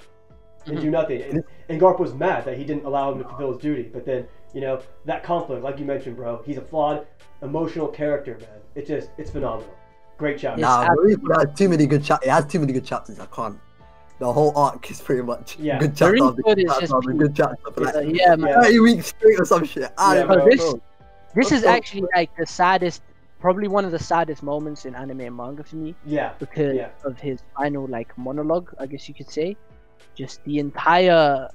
and do nothing. And Garp was mad that he didn't allow him to fulfill his duty. But then, you know, that conflict, like you mentioned, bro, he's a flawed, emotional character, man. It's phenomenal. Great chapter. Nah, Marineford has too many good chapters. It has too many good chapters. I can't. The whole arc is pretty much good chapter after good chapter. Like, yeah, man. 30 weeks straight or some shit. This is actually like the saddest, probably one of the saddest moments in anime and manga for me. Yeah. Because of his final like monologue, I guess you could say. Just the entire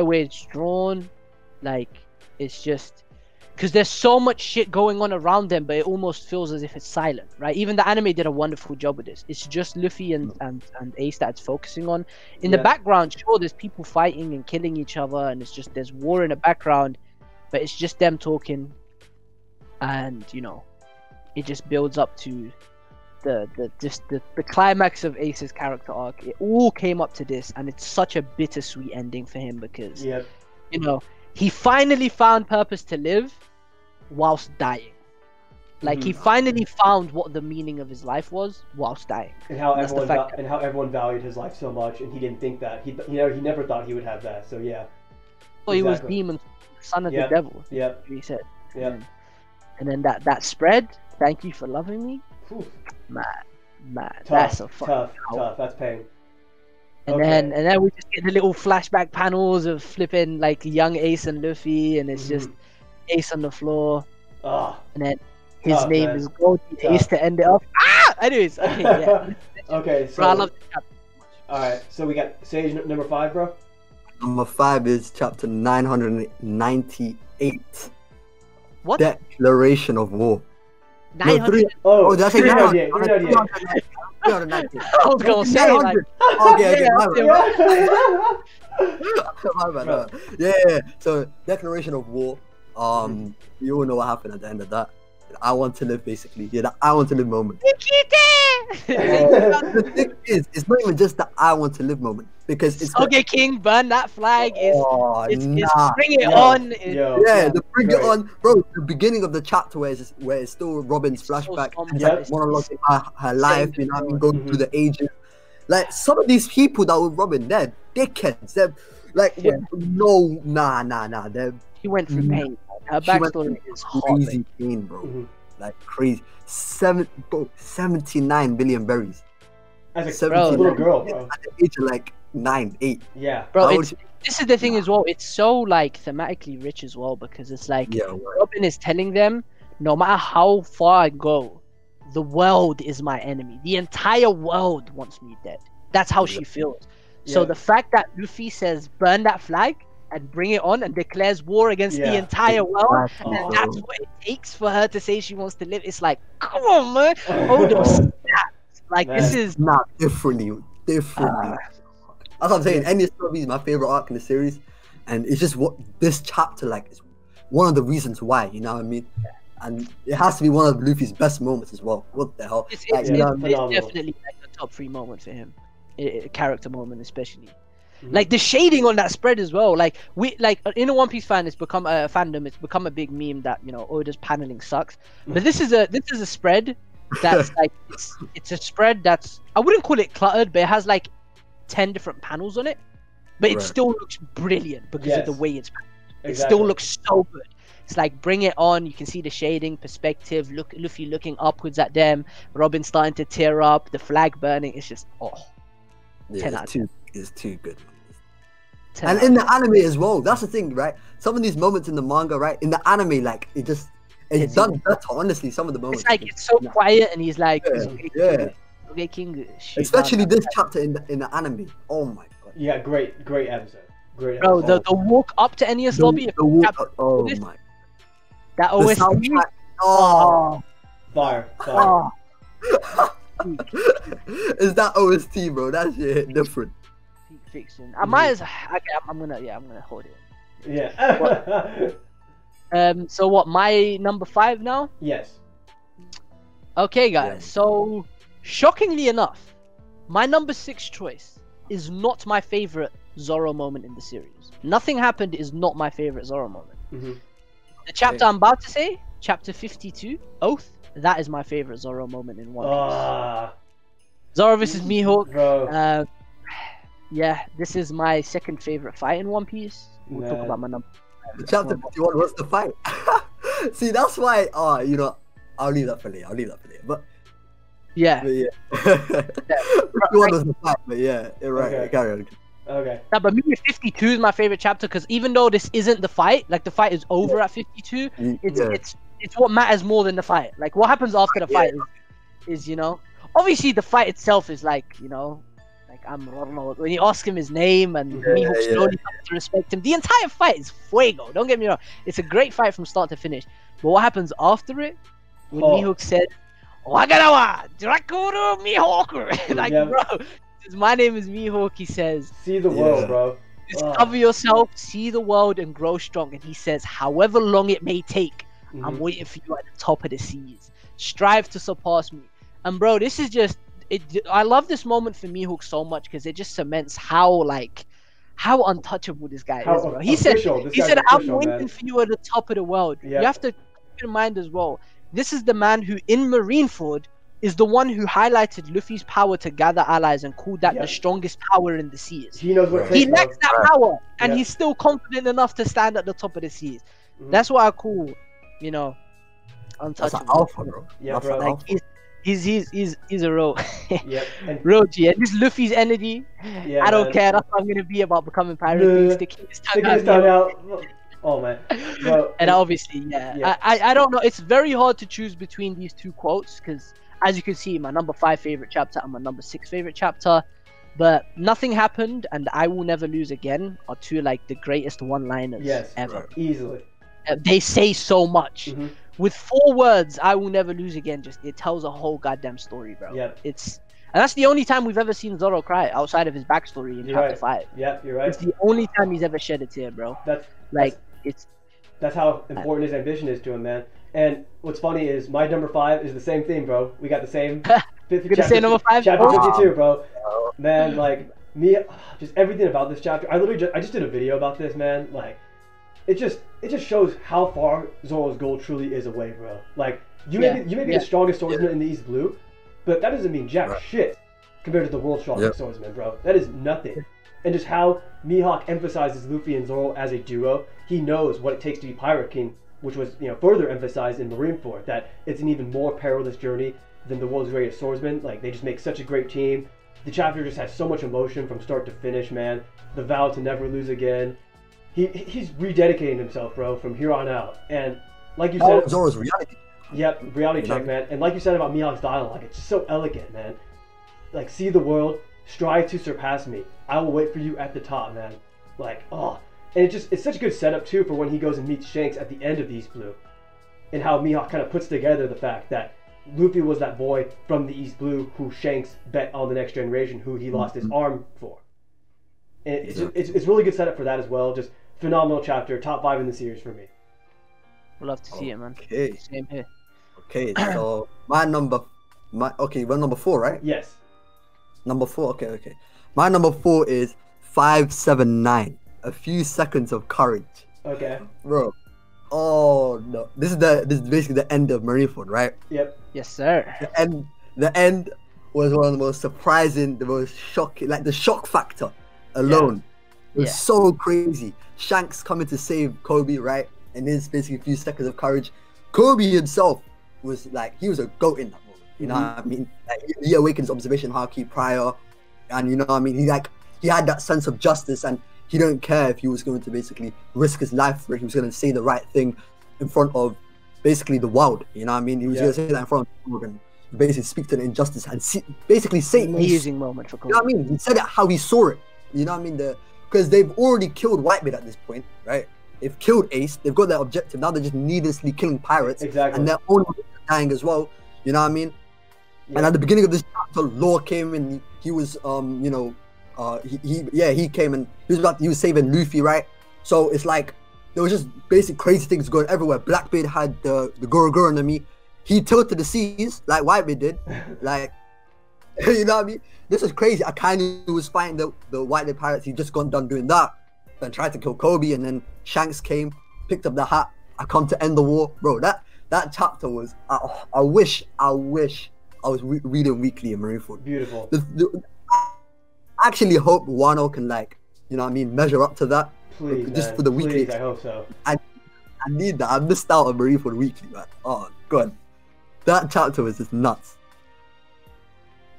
way it's drawn, like it's just because there's so much shit going on around them, but it almost feels as if it's silent, right? Even the anime did a wonderful job with this. It's just Luffy and Ace that it's focusing on. In the background, sure, there's people fighting and killing each other, and it's just there's war in the background, but it's just them talking, and you know, it just builds up to the climax of Ace's character arc. It all came up to this, and it's such a bittersweet ending for him because you know, he finally found purpose to live whilst dying. Like he finally found what the meaning of his life was whilst dying. And how everyone valued his life so much, and he didn't think that. He never thought he would have that. So yeah. Well, he was demon, son of the devil. Yep. He said. Yep. And then that spread. Thank you for loving me. Whew. Man, that's a fucking tough. That's pain. And then we just get the little flashback panels of flipping like young Ace and Luffy, and it's just Ace on the floor, and then his name is Goldie Ace to end it off. Anyways, okay, yeah. Okay, so bro, I love this chapter. All right, so we got Sage number 5, bro. Number 5 is chapter 998. What? Declaration of War. 900. Did I say 398? 398. I was gonna say like. Okay, my bad. Yeah. So Declaration of War. You all know what happened at the end of that. I want to live, basically. Yeah, the I want to live moment. The thing is, it's not even just the I want to live moment, because it's okay, King, burn that flag. It's bring it on. The bring it on, bro. The beginning of the chapter where it's still Robin's flashback, and like monologuing her life, you know, going through the ages. Like some of these people that were Robin, they're dickheads. They're like, nah. She went through pain. Her backstory is crazy pain, bro. Like crazy. 79 billion berries. As a little girl, bro. At the age of like 9, 8. Yeah. Bro, this is the thing as well. It's so like thematically rich as well, because it's like Robin is telling them, no matter how far I go, the world is my enemy. The entire world wants me dead. That's how she feels. So the fact that Luffy says burn that flag and bring it on and declares war against the entire world, and that's what it takes for her to say she wants to live. It's like, come on, man. Odo snaps. Like, this is not differently. That's what I'm saying. Any story is my favorite arc in the series, and it's just what this chapter like is one of the reasons why. You know what I mean? And it has to be one of Luffy's best moments as well. What the hell? It's definitely like a top 3 moment for him. A character moment, especially. Mhm. Like the shading on that spread as well. Like in a One Piece fan, it's become a fandom. It's become a big meme that Oda's paneling sucks. But this is a spread that's like it's a spread that's, I wouldn't call it cluttered, but it has like 10 different panels on it. But it Right. still looks brilliant because of the Yes. way it's paneled. It Exactly. still looks so good. It's like bring it on. You can see the shading, perspective. Luffy looking upwards at them. Robin starting to tear up. The flag burning. It's just Yeah, 10 out of it's too good. 10 And out in of the anime as well, that's the thing, right? Some of these moments in the manga, right? In the anime, like it's It's done better, honestly. Some of the moments. It's like it's so quiet, and he's like, Yeah. okay, King. shoot Especially down." this chapter in the anime. Oh my god. Yeah, great episode. Great Bro, episode. the walk up to Enies lobby, Oh this- my. that The OST. soundtrack. Oh. Fire. Oh, Is that OST, bro? That shit different. peak fiction. I might as I'm gonna hold it. Yeah. So what? My number 5 now. Yes. Okay, guys. Yeah. So shockingly enough, my number 6 choice is not my favorite Zoro moment in the series. Nothing happened is not my favorite Zoro moment. Mm-hmm. The chapter I'm about to say, chapter 52, Oath, that is my favorite Zoro moment in One Piece. Zoro versus Mihawk. Bro. Yeah, this is my second favorite fight in One Piece. We'll talk Man. about my number. The chapter 51 was the fight. See, that's why. I'll leave that for later. But Yeah. yeah. 51 was the fight. But yeah, you're right. Okay. Carry on. Okay. Yeah, but maybe 52 is my favorite chapter because even though this isn't the fight, like the fight is over at 52, it's what matters more than the fight. Like what happens after the fight is obviously the fight itself is like like I don't know, when you ask him his name and Mihawk slowly comes to respect him. The entire fight is fuego. Don't get me wrong, it's a great fight from start to finish. But what happens after it when Mihawk said, "Wagarawa Drakuru Mihawk," like bro. My name is Mihawk, he says. See the world, bro. Discover yourself, see the world, and grow strong. And he says, however long it may take, I'm waiting for you at the top of the seas. Strive to surpass me. And bro, this is just I love this moment for Mihawk so much because it just cements how untouchable this guy is, bro. He said, I'm waiting for you at the top of the world. Yeah. You have to keep in mind as well, this is the man who in Marineford is the one who highlighted Luffy's power to gather allies and called that the strongest power in the seas. He knows what He lacks that power, and Yeah. he's still confident enough to stand at the top of the seas. That's what I call, That's untouchable. an alpha, bro. Yeah, That's bro. an Like alpha. he's a real, Yep. And real G. And this Luffy's energy, I don't care. That's what I'm gonna be about becoming pirate. Nah. Sticking his sticking tongue his out. tongue out. Oh man. Bro. And obviously, Yeah. I don't know. It's very hard to choose between these two quotes because, as you can see, my number 5 favorite chapter and my number 6 favorite chapter, but nothing happened and I will never lose again are two like the greatest one-liners ever. Right. Easily. They say so much. Mhm. With 4 words, I will never lose again. Just it tells a whole goddamn story, bro. Yep. And that's the only time we've ever seen Zoro cry outside of his backstory in You're chapter right. 5. Yep, you're right. It's the only time he's ever shed a tear, bro. That's how important his ambition is to him, man. And what's funny is my number 5 is the same thing, bro. We got the same. You're gonna say number 5? Chapter Oh. 52, bro. Man, like me, just everything about this chapter. I just did a video about this, man. Like, it just shows how far Zoro's goal truly is away, bro. Like, you may be the strongest swordsman in the East Blue, but that doesn't mean jack shit compared to the world's strongest swordsman, bro. That is nothing. And just how Mihawk emphasizes Luffy and Zoro as a duo. He knows what it takes to be Pirate King, which was further emphasized in Marineford, that it's an even more perilous journey than the world's greatest swordsman. Like, they just make such a great team. The chapter just has so much emotion from start to finish, man. The vow to never lose again. He's rededicating himself, bro, from here on out. And like you said, Zoro's reality. Yep, reality check, man. And like you said about Mihawk's dialogue, it's so elegant, man. Like, see the world, strive to surpass me. I will wait for you at the top, man. Like, oh. And it's such a good setup, too, for when he goes and meets Shanks at the end of the East Blue. And how Mihawk kind of puts together the fact that Luffy was that boy from the East Blue who Shanks bet on the next generation, who he lost his arm for. And it's really good setup for that as well. Just phenomenal chapter, top 5 in the series for me. Love to see it, man. Okay. Same here. Okay, so we're number 4, right? Yes. Number 4. Okay. My number 4 is 579. A few seconds of courage. Okay. Bro. Oh no. This is basically the end of Marineford, right? Yep. Yes, sir. The end was one of the most surprising, the most shocking, like the shock factor alone. It was so crazy. Shanks coming to save Kobe, right? And there's basically a few seconds of courage. Kobe himself was like, he was a goat in that moment. You know what I mean? Like, he awakened his observation Haki prior, and you know what I mean? He had that sense of justice, and he didn't care if he was going to basically risk his life for it. He was going to say the right thing in front of basically the world. You know what I mean? He was going to say that in front of the world and basically speak to the injustice and basically say amazing moment for Kobe. You know what I mean? He said it how he saw it. You know what I mean? Because they've already killed Whitebeard at this point, right? They've killed Ace. They've got their objective. Now they're just needlessly killing pirates. Exactly. And their own dying as well. You know what I mean? Yeah. And at the beginning of this chapter, Law came and he was, you know, he came and he was saving Luffy, right? So it's like there was just basic crazy things going everywhere. Blackbeard had the Goro enemy. He tilted the seas like Whitebeard did, like you know what I mean. This is crazy. Akainu was fighting the Whitebeard pirates. He just got done doing that and tried to kill Kobe, and then Shanks came, picked up the hat. I come to end the war, bro. That chapter was. I wish I was reading weekly in Marineford. Beautiful. I actually hope Wano can, like, you know what I mean, measure up to that. Please, just man. for the weekly. Please, I hope so. I need that. I missed out on Marineford weekly, man. Oh god, that chapter was just nuts.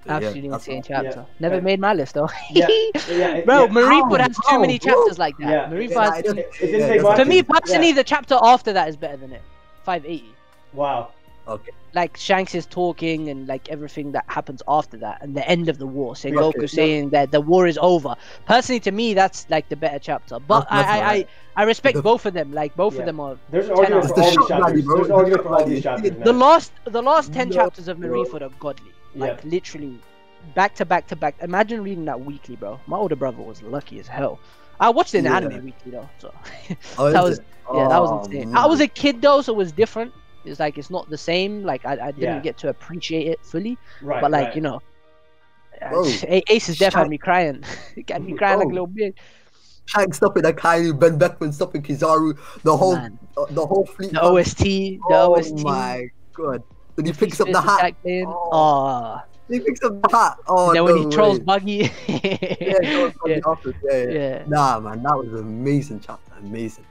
Absolutely insane chapter. Never made my list though. Bro, Marineford has too many chapters like that. Yeah. Marineford has for me personally, the chapter after that is better than it. 580. Wow. Okay. Like Shanks is talking and like everything that happens after that and the end of the war. Sengoku saying that the war is over. Personally, to me, that's like the better chapter. But I respect both of them. Like both of them are. There's an argument for all these chapters. There's an argument for all these chapters. The last 10 chapters of Marineford are godly. Like literally, back to back to back. Imagine reading that weekly, bro. My older brother was lucky as hell. I watched it in anime weekly though, so that was insane. I was a kid though, so it was different. It's like it's not the same. Like I didn't get to appreciate it fully. Right. But like you know, Ace's death had me crying. It got me crying like a little bitch. Shanks stopping Akainu, Ben Beckman stopping Kizaru, the whole fleet. The OST. Oh my god! When he picks up the hat. He picks up the hat. Oh, then when he trolls Buggy. Yeah. Nah, man, that was an amazing chapter. Amazing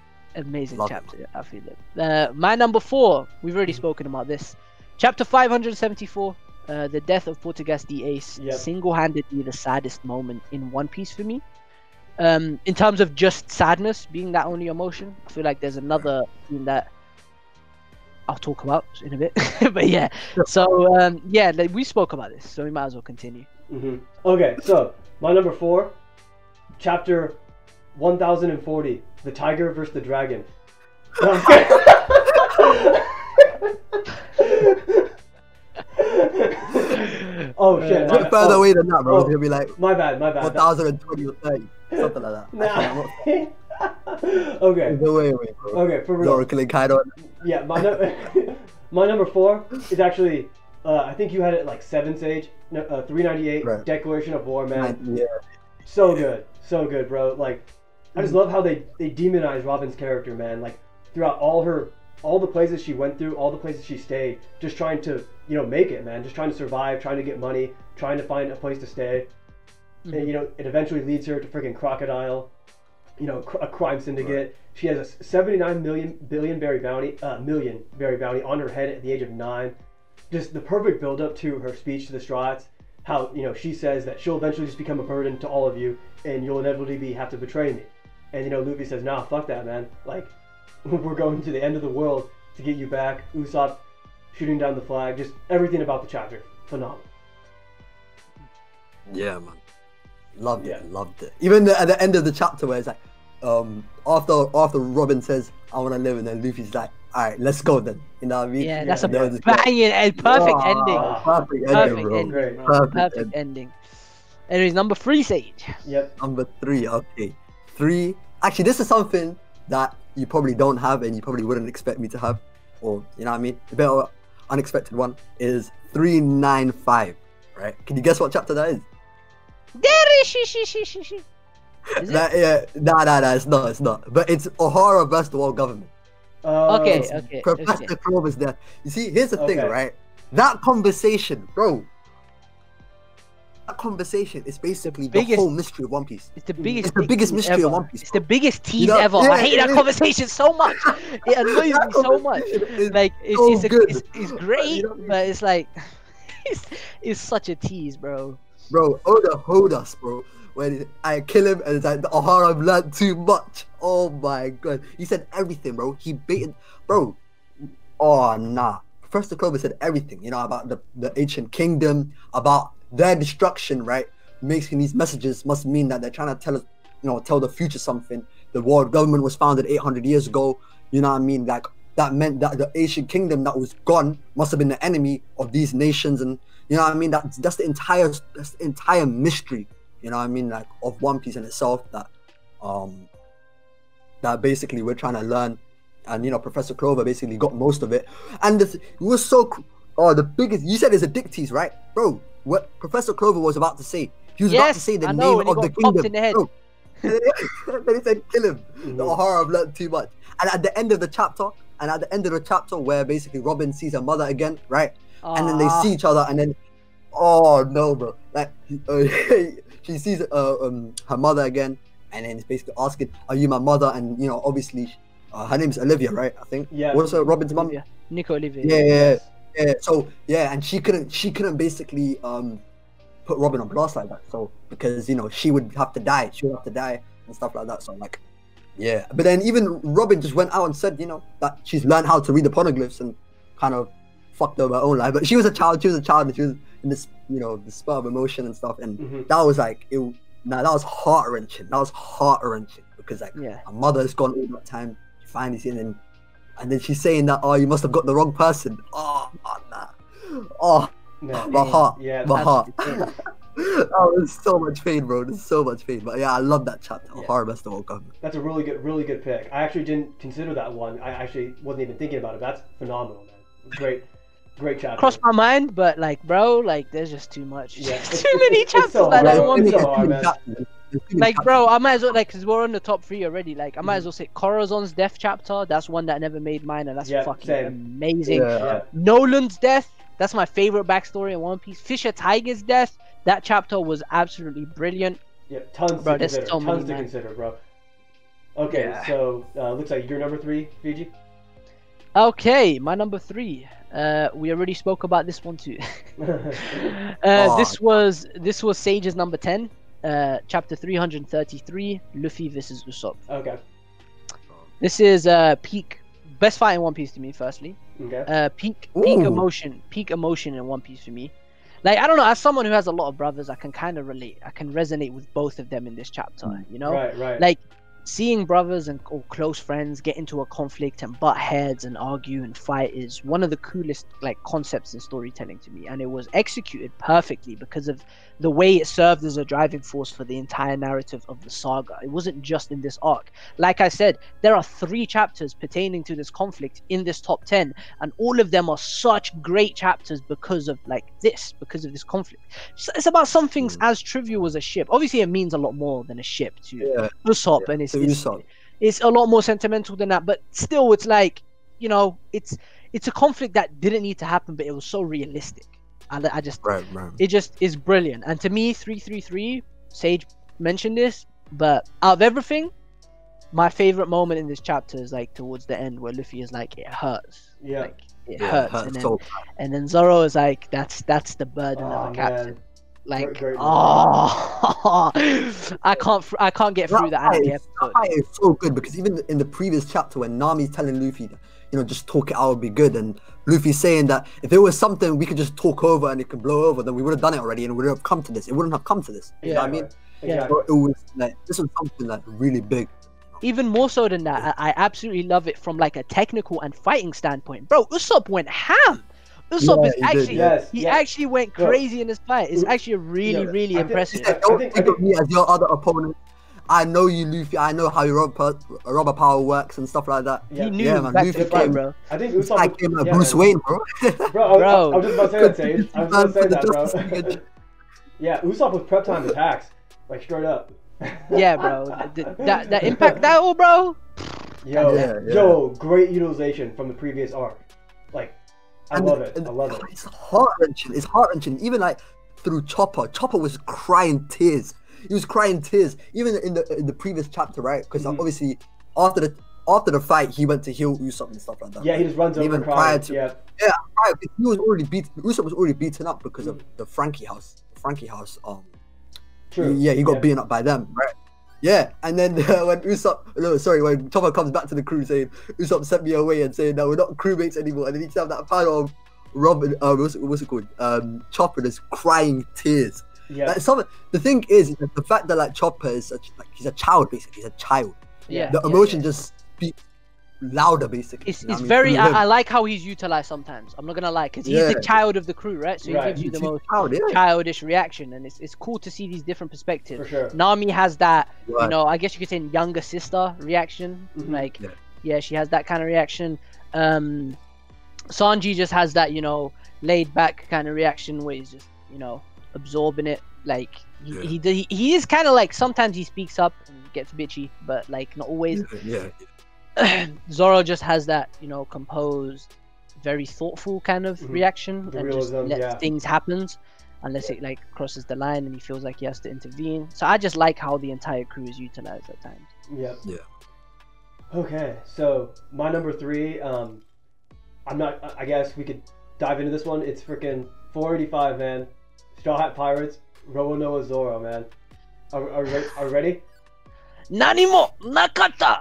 chapter. I feel it. My number 4. We've already spoken about this. Chapter 574. The death of Portugas the Ace. Single-handedly the saddest moment in One Piece for me. In terms of just sadness being that only emotion, I feel like there's another thing that I'll talk about in a bit. But yeah, so like we spoke about this, so we might as well continue. Okay, so my number 4, chapter 1040, the tiger versus the dragon. Oh shit! Further away than that, bro. It's gonna be like my bad. 1020 or 30, something like that. Nah. Okay. No way, bro. Okay, for real. Zoro killing Kaido. Yeah, my number 4 is actually, I think you had it like 7 Sage, 398, right. Declaration of War, man. Yeah. So good, bro. Like, I just love how they demonize Robin's character, man. Like, throughout all the places she went through, all the places she stayed, just trying to, you know, make it, man. Just trying to survive, trying to get money, trying to find a place to stay. And, you know, it eventually leads her to freaking Crocodile. You know, a crime syndicate. Right. She has a 79 million berry bounty on her head at the age of 9. Just the perfect build-up to her speech to the Strats. How, you know, she says that she'll eventually just become a burden to all of you, and you'll inevitably have to betray me. And you know, Luffy says, "Nah, fuck that, man. Like, we're going to the end of the world to get you back." Usopp shooting down the flag. Just everything about the chapter, phenomenal. Yeah, man. Loved it. Even at the end of the chapter where it's like, after Robin says, "I want to live," and then Luffy's like, "All right, let's go then." You know what I mean? Yeah, that's a banging and perfect ending. Perfect ending. Anyways, number 3, Sage. Yep. Number 3. Okay. 3. Actually, this is something that you probably don't have, and you probably wouldn't expect me to have, or you know what I mean. The better unexpected one is 395. Right? Can you guess what chapter that is? Is it? Yeah, nah, it's not. But it's O'Hara versus the world government. Okay. Professor Clover is there. You see, here's the thing, Okay. right? That conversation, bro. That conversation is basically the biggest- whole mystery of One Piece. It's the biggest. It's the biggest tease mystery ever. of One Piece. It's the biggest tease You know- ever. yeah, I hate that yeah. conversation so much. It annoys me so much. Like it's great, You know- but it's like it's such a tease, bro. Bro, Oda hold us, bro. When I kill him and it's like, O'Hara, I've learned too much. Oh my god. He said everything, bro. He baited, bro. Oh, nah. Professor Clover said everything, you know, about the ancient kingdom, about their destruction, right? Making these messages must mean that they're trying to tell us, you know, tell the future something. The world government was founded 800 years ago. You know what I mean? Like, that meant that the ancient kingdom that was gone must have been the enemy of these nations. And, you know what I mean? That's the entire mystery, you know what I mean? Like, of One Piece in itself that basically we're trying to learn. And, you know, Professor Clover basically got most of it. And it was so... the biggest... You said it's a dick tease, right? Bro, what Professor Clover was about to say. He was about to say the name of the kingdom. In the head. Bro. Then he said, kill him. The O'Hara have learned too much. And at the end of the chapter, where basically Robin sees her mother again, right? And then they see each other, and then... Oh, no, bro. Like, she sees her mother again, and then it's basically asking, are you my mother? And, you know, obviously... her name's Olivia, right? I think. Yeah. What's her Robin's mum? Nico Olivia. Yeah. So yeah, and she couldn't basically put Robin on blast like that. So because, you know, she would have to die. She would have to die and stuff like that. So like, yeah. But then even Robin just went out and said, you know, that she's learned how to read the poneglyphs and kind of fucked over her own life. But she was a child. And she was in this, you know, the spur of emotion and stuff. And that was like that was heart wrenching. Because like her mother's gone all that time. Finally seen, and then she's saying that, oh, you must have got the wrong person. My heart. Oh, there's so much pain, bro. There's so much pain. But yeah, I love that chapter. O'Hara best of all government. That's a really good pick. I actually didn't consider that one. I actually wasn't even thinking about it. That's phenomenal, man. Great chapter. Crossed my mind, but like, bro, like, there's just too much. Yeah, Too many chapters so like that in hard. One It's Piece. so hard, man. Like, bro, I might as well, like, because we're on the top 3 already, like, I might as well say Corazon's death chapter. That's one that never made mine, and that's fucking amazing. Yeah. Nolan's death, that's my favorite backstory in One Piece. Fisher Tiger's death, that chapter was absolutely brilliant. Yeah, tons Bro, to there's consider. so many, Tons to man. consider, bro. Okay, so looks like you're number 3, Fiji. Okay, my number 3. We already spoke about this one too. This was Sage's number 10. Chapter 333, Luffy versus Usopp. Okay. This is peak best fight in One Piece to me. Firstly, Okay. peak emotion in One Piece for me. Like, I don't know, as someone who has a lot of brothers, I can kind of relate. I can resonate with both of them in this chapter. You know, Right. like, seeing brothers or close friends get into a conflict and butt heads and argue and fight is one of the coolest like concepts in storytelling to me, and it was executed perfectly because of the way it served as a driving force for the entire narrative of the saga. It wasn't just in this arc. Like I said, there are 3 chapters pertaining to this conflict in this top 10, and all of them are such great chapters because of this conflict. So it's about something as trivial as a ship. Obviously it means a lot more than a ship to Usopp, and it's a lot more sentimental than that, but still, it's like, you know, it's a conflict that didn't need to happen, but it was so realistic. I just it just is brilliant. And to me, 333, Sage mentioned this, but out of everything, my favorite moment in this chapter is like towards the end where Luffy is like, it hurts. Like, it hurts. And then Zoro is like, that's the burden of a captain. Man. Like, Great I can't get through that anime episode. That fight is so good because even in the previous chapter when Nami's telling Luffy, you know, just talk it out would be good, and Luffy's saying that if it was something we could just talk over and it could blow over, then we would have done it already and it would have come to this. It wouldn't have come to this. You know what I mean? Exactly. So it was like, this was something like really big. Even more so than that, I absolutely love it from like a technical and fighting standpoint. Bro, Usopp went ham. Usopp actually went crazy in this fight. It's actually really impressive. Don't think of me as your other opponent. I know you, Luffy. I know how your rubber power works and stuff like that. He knew man. back Luffy to fight, bro. I think Usopp came like Bruce Wayne, bro. Bro, I was just about to say that, Sage. I was about to say that, bro. Yeah, Usopp with prep time attacks, like straight up. Yeah, bro. That impact that all, bro. Yo, great utilization from the previous arc. Like, I love it. It's heart-wrenching. It's heart-wrenching. Even like through Chopper. Chopper was crying tears. He was crying tears. Even in the previous chapter, right? Because obviously after the fight, he went to heal Usopp and stuff like that. Yeah, he just runs over even crying. He was already beaten. Usopp was already beaten up because of the Frankie house. True. Yeah, he got beaten up by them, right? Yeah, and then when Chopper comes back to the crew saying Usopp sent me away and saying that we're not crewmates anymore, and then you have that panel of Robin, what's it called? Chopper just crying tears. Yeah. Like, the thing is the fact that like Chopper is he's a child basically. He's a child. Yeah. The emotion just speaks louder basically. It's very. I like how he's utilized sometimes. I'm not gonna lie, because he's the child of the crew, right? So he gives you the most childish reaction, and it's cool to see these different perspectives. For sure. Nami has that, you know, I guess you could say younger sister reaction. Like, she has that kind of reaction. Sanji just has that, you know, laid back kind of reaction where he's just, you know, absorbing it. Like he is kind of like, sometimes he speaks up and gets bitchy, but like not always. Zoro just has that, you know, composed, very thoughtful kind of reaction, and just lets things happen unless it like crosses the line and he feels like he has to intervene. So I just like how the entire crew is utilized at times. Yeah. Okay, so my number 3, I guess we could dive into this one. It's freaking 485, man. Straw Hat Pirates, Roanoa Zoro, man. Are we ready? Nanimo Nakata!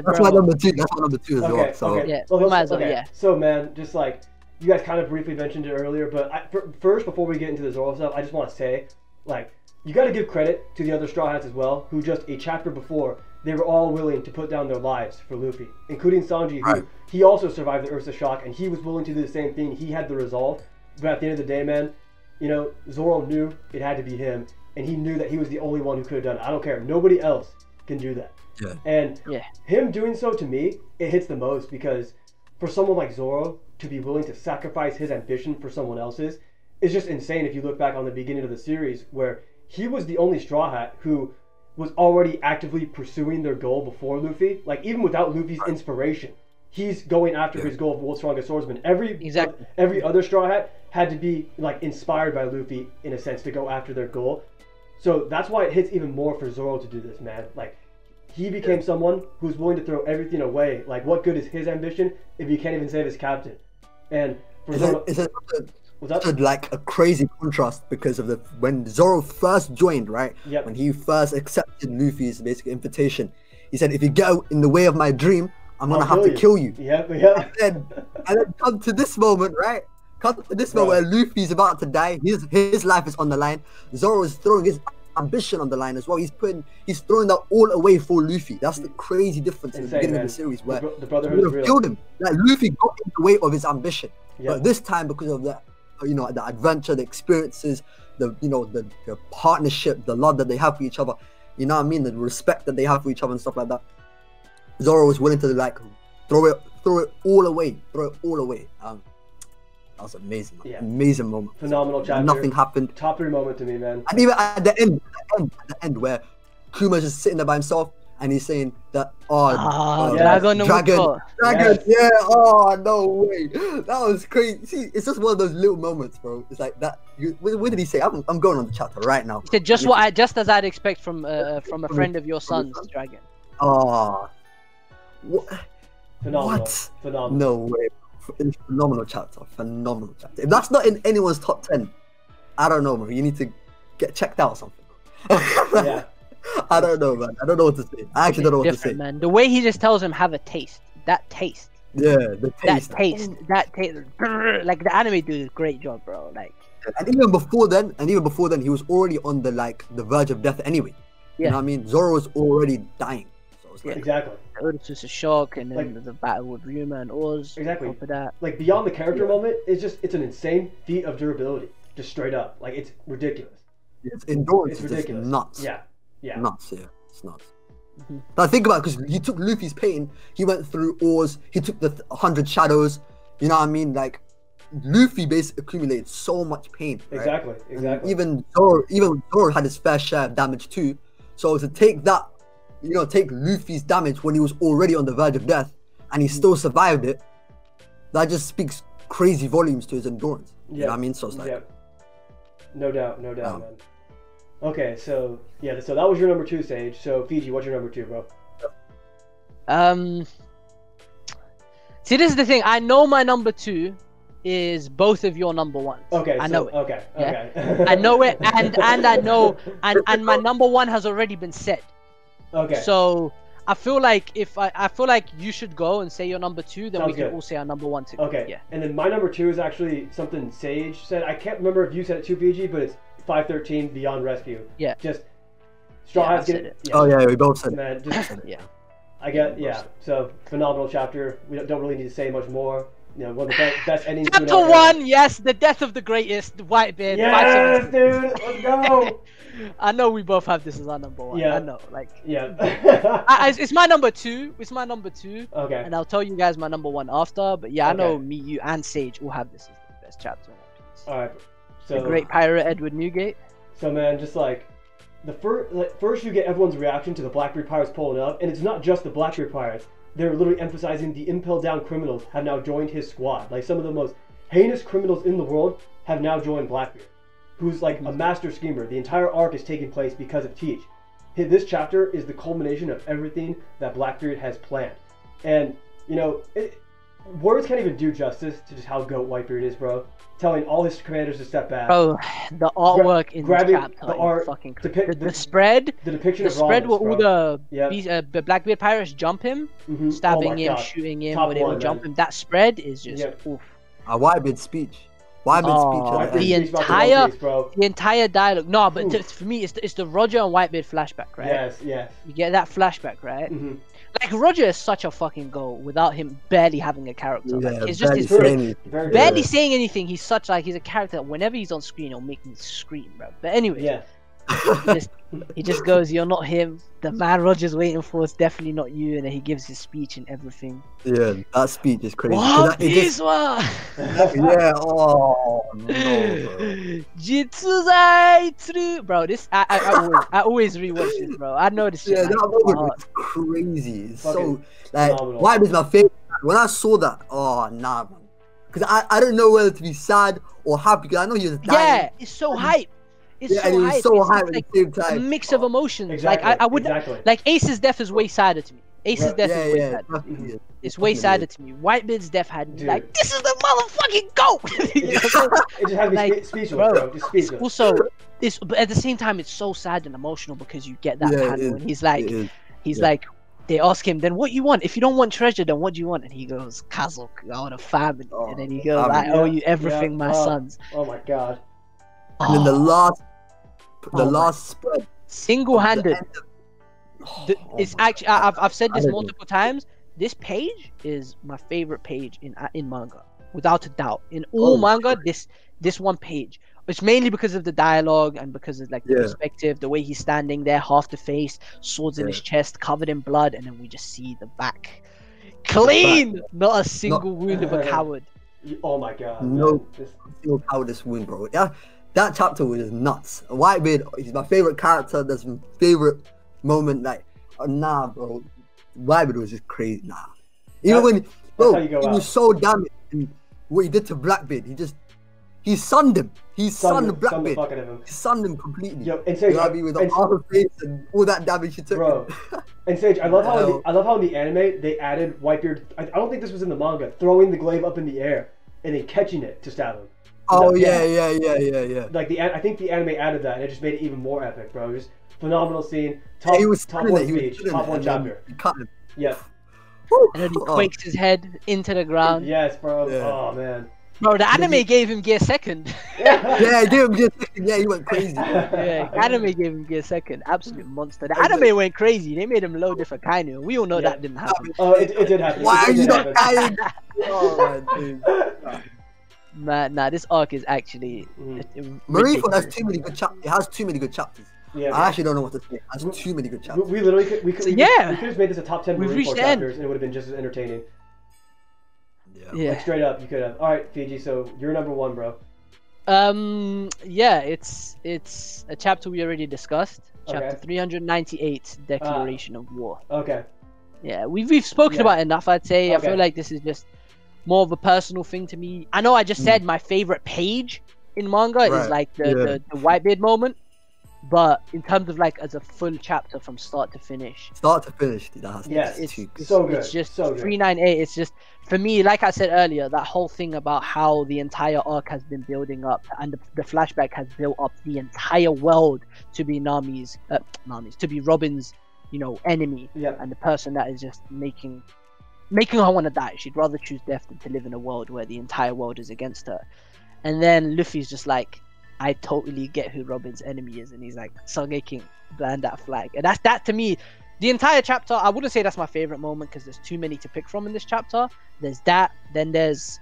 That's my number 2. That's my number 2 as well. So. Okay. Yeah, we might as well, yeah. So, man, just like, you guys kind of briefly mentioned it earlier, but first, before we get into the Zoro stuff, I just want to say, like, you got to give credit to the other Straw Hats as well, who just a chapter before, they were all willing to put down their lives for Luffy, including Sanji, who he also survived the Ursa shock, and he was willing to do the same thing. He had the resolve, but at the end of the day, man, you know, Zoro knew it had to be him, and he knew that he was the only one who could have done it. I don't care. Nobody else can do that. Yeah. And him doing so, to me, it hits the most, because for someone like Zoro to be willing to sacrifice his ambition for someone else's is just insane. If you look back on the beginning of the series, where he was the only Straw Hat who was already actively pursuing their goal before Luffy. Like, even without Luffy's inspiration, he's going after his goal of world's strongest swordsman. Every other Straw Hat had to be like inspired by Luffy in a sense to go after their goal. So that's why it hits even more for Zoro to do this, man. Like, he became someone who's willing to throw everything away. Like, what good is his ambition if he can't even save his captain? And for Zoro, it's like a crazy contrast because of when Zoro first joined, right? Yep. When he first accepted Luffy's basic invitation, he said, "If you get in the way of my dream, I'm gonna have to kill you." Yep. And then come to this moment, right? Come to this moment where Luffy's about to die. His life is on the line. Zoro is throwing his ambition on the line as well. He's throwing that all away for Luffy. That's the crazy difference in the beginning of the series, where the brotherhood is real. Killed him. Like, Luffy got in the way of his ambition, but this time, because of the the adventure, the experiences, the partnership, the love that they have for each other, you know what I mean, the respect that they have for each other and stuff like that, Zoro was willing to like throw it all away. That was amazing, man. Amazing moment. Phenomenal chapter. Nothing happened. Top 3 moment to me, man. And even at the end where Kuma's just sitting there by himself and he's saying that, Dragon, yeah, oh, no way. That was crazy. See, it's just one of those little moments, bro. It's like that. What did he say? I'm going on the chapter right now. He said just as I'd expect from a friend of your son's, Dragon. Oh, Phenomenal. What? Phenomenal. No way. Phenomenal chapter. If that's not in anyone's top 10, I don't know, man. You need to get checked out or something. Yeah. I don't know, man. I don't know what to say. I actually don't know what to say. Man. The way he just tells him, have a taste. That taste. Yeah, the taste. That taste. Like, the anime did a great job, bro. Like. And even before then, he was already on the verge of death anyway. You know what I mean? Zoro was already dying. So it's like, exactly. It was a shock, and then the battle with Ryuma and Oz. Exactly. On top of that. Like, beyond the character moment, it's an insane feat of durability. Just straight up. Like, it's ridiculous. It's endurance. It's ridiculous. Nuts. Yeah. Nuts, yeah. It's nuts. Now think about it, because he took Luffy's pain, he went through Oz, he took the 100 shadows, you know what I mean? Like, Luffy basically accumulated so much pain. Right? Exactly. And even Zoro had his fair share of damage too. So to take that, take Luffy's damage when he was already on the verge of death, and he still survived it, that just speaks crazy volumes to his endurance. You know what I mean? So it's like, no doubt, man. Okay, so so that was your number 2, Sage. So Fiji, what's your number 2, bro? See, this is the thing. I know my number 2 is both of your number 1s. Okay, I know it. Okay. I know it, and I know, and my number 1 has already been said. Okay. So I feel like I feel like you should go and say your number 2, then Sounds we can good. all say our number 1 together. Okay. Yeah. And then my number 2 is actually something Sage said. I can't remember if you said it too, Fiji, but it's 513 Beyond Rescue. Yeah. Just Straw Hats said get it. Oh yeah, we both said Man, just Yeah. I get So phenomenal chapter. We don't really need to say much more. One of the best endings. Chapter 1, yes, the death of the greatest, Whitebeard. Yes, dude, let's go. I know we both have this as our number 1. Yeah. I know, Yeah. it's my number 2. It's my number 2. Okay. And I'll tell you guys my number 1 after. But yeah, I know Okay. me, you, and Sage all have this as the best chapter in One Piece. All right. So The great pirate Edward Newgate. So man, just like the first you get everyone's reaction to the Blackbeard pirates pulling up, and it's not just the Blackbeard pirates. They're literally emphasizing the impel down criminals have now joined his squad. Like some of the most heinous criminals in the world have now joined Blackbeard, who's like a master schemer. The entire arc is taking place because of Teach. This chapter is the culmination of everything that Blackbeard has planned, and words can't even do justice to just how goat Whitebeard is, bro. Telling all his commanders to step back. Bro, the artwork in this grabbing chapter the is art, fucking depict- crazy. the- The spread, The depiction the of spread where rawness, all bro. the Blackbeard pirates jump him, Mhm. stabbing Oh my him, God. shooting him, Top where they will one, jump man. him. That spread is just oof. a Whitebeard speech. Whitebeard Oh, speech. Whitebeard at the the end. speaks about entire- One Piece, bro. The entire dialogue. No, but Oof. for me, it's the Roger and Whitebeard flashback, right? Yes. You get that flashback, right? Mm-hmm. Like Roger is such a fucking goal without him barely having a character. Like, Yeah, it's just barely his saying anything. Very barely good. saying anything. He's a character that whenever he's on screen, he'll make me scream, bro. But anyway, Yeah. he just goes, "You're not him. The man Roger's waiting for is definitely not you." And then he gives his speech and everything. Yeah, that speech is crazy. One It Piece just, wa yeah, oh no, bro. Jitsuzai Tsuru. Bro, this I always rewatch this, bro. I know this shit. Yeah, like, that moment hard. was crazy. It's so Fucking like phenomenal. Whitebeard's my favorite. When I saw that, oh nah, man, because I don't know whether to be sad or happy. Because I know he was dying. Yeah, it's so hype. It's Yeah, so and he was hype. so It's hype at like the same a time. mix of emotions. Exactly. Like I would Exactly. like Ace's death is way sadder to me. Ace's Right. death Yeah, is way yeah, sadder. definitely, yeah. It's way Definitely sadder is. to me. Whitebeard's death had me Dude. like, this is the motherfucking goat. You know what I'm saying? It just has me Like, speechless, bro, bro. Just It's speechless. also but at the same time it's so sad and emotional because you get that Yeah, it panel is. and he's like It is. Yeah. like they ask him, then what you want? If you don't want treasure, then what do you want? And he goes, Kazuk, I want a family. Oh, and then he goes, family. I owe you everything, Yeah. my Oh. sons. Oh my God. And then the last Oh my- last spread. single-handed. Oh It's my actually God. I've said this I don't know. multiple times. This page is my favorite page in manga, without a doubt. In all Oh, manga, this one page. It's mainly because of the dialogue and because of like the Yeah. perspective, the way he's standing there, half the face, swords in Yeah. his chest, covered in blood, and then we just see the back, clean, not a single wound of a coward. Oh my God. No. Man. Just- Still cowardice wound, bro. Yeah, that chapter was nuts. Whitebeard, he's my favorite character. That's my favorite moment. Like, nah, bro. Whitebeard was just crazy. Nah. Even when, bro, how you go he out. was so damaged. And what he did to Blackbeard, he sunned him. He sunned Sunned the Blackbeard. fuck out of him. He sunned him completely. Yo, and You Sage, know what I mean? With the and- armor face and all that damage he took. Bro. And Sage, I love Hell. how in the anime they added Whitebeard. I don't think this was in the manga. Throwing the glaive up in the air and then catching it to stab him. Oh Yeah. yeah. Like I think the anime added that, and it just made it even more epic, bro. Just phenomenal scene. Yeah, he was top spinning one it. He was speech, spinning top it, one and then chapter. he cut him. Yeah. Woo. And then he Oh. quakes his head into the ground. Yes, bro. Yeah. Oh man. Bro, the anime gave him gear second. Yeah, give him just yeah, he went crazy. Yeah, anime gave him gear second. Absolute monster. The anime went crazy. They made him low different kind of. We all know Yeah. that didn't happen. Oh, it did happen. Why It are you did not happen. dying? Oh man, dude. Man, nah, this arc is actually Marineford has too many good chapters. It has too many good chapters. Yeah. I actually don't know what to say. It has too many good chapters. We literally could, we could Yeah. we could have made this a top 10 We've Marineford reached the end. chapters and it would have been just as entertaining. Yeah. Like straight up, you could have. All right, Fiji. So you're number one, bro. Yeah, it's a chapter we already discussed. Chapter Okay. 398, Declaration of War. Okay. Yeah, we've spoken Yeah. about it enough, I'd say. I Okay. feel like this is just more of a personal thing to me. I know I just said my favorite page in manga is Right. like the Whitebeard moment, but in terms of like as a full chapter from start to finish, Start to finish, that's Yes, too good. so good. it's just so good. 398. It's just, for me, like I said earlier, that whole thing about how the entire arc has been building up, and the flashback has built up the entire world to be to be Robin's, enemy, Yep. and the person that is just making her want to die. She'd rather choose death than to live in a world where the entire world is against her. And then Luffy's just like, I totally get who Robin's enemy is, and he's like, Sogeking, ban that flag. And that to me, the entire chapter, I wouldn't say that's my favorite moment because there's too many to pick from in this chapter. There's that, then there's,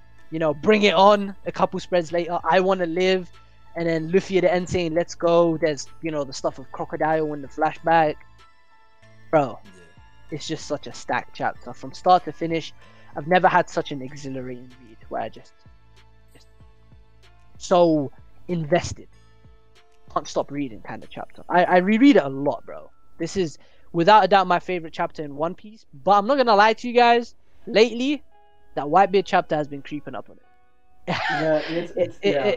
Bring It On, a couple spreads later, I Want to Live, and then Luffy at the end saying, let's go. There's, the stuff of Crocodile in the flashback. Bro, it's just such a stacked chapter. From start to finish, I've never had such an exhilarating read where I just so invested. Can't stop reading kind of chapter. I reread it a lot, bro. This is without a doubt my favorite chapter in One Piece. But I'm not gonna lie to you guys. Lately, that Whitebeard chapter has been creeping up on it. Yeah,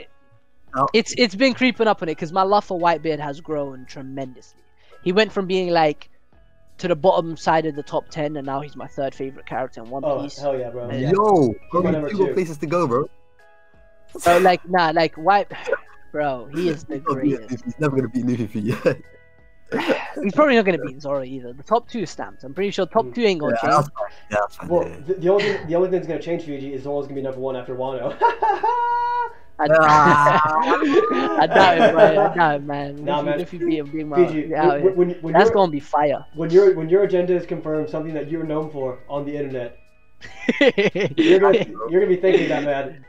It's been creeping up on it because my love for Whitebeard has grown tremendously. He went from being like to the bottom side of the top 10, and now he's my third favorite character in One Piece. Oh hell yeah, bro. Yeah. Yo, bro, my number you got two. places to go, bro. So White, bro, he is the greatest. He's never gonna beat Luffy for you. He's probably not gonna beat Zoro either. The top two stamped. I'm pretty sure top two ain't gonna Yeah, change. that's fine. Yeah, that's fine. Well, yeah. the only thing that's gonna change Fiji is Zoro's gonna be number one after Wano. I doubt it, bro. I doubt it, man. Nah, man. Luffy beat him, Big Fiji, Mouth. when That's your- gonna be fire. when your agenda is confirmed, something that you're known for on the internet, you're gonna be thinking that, man.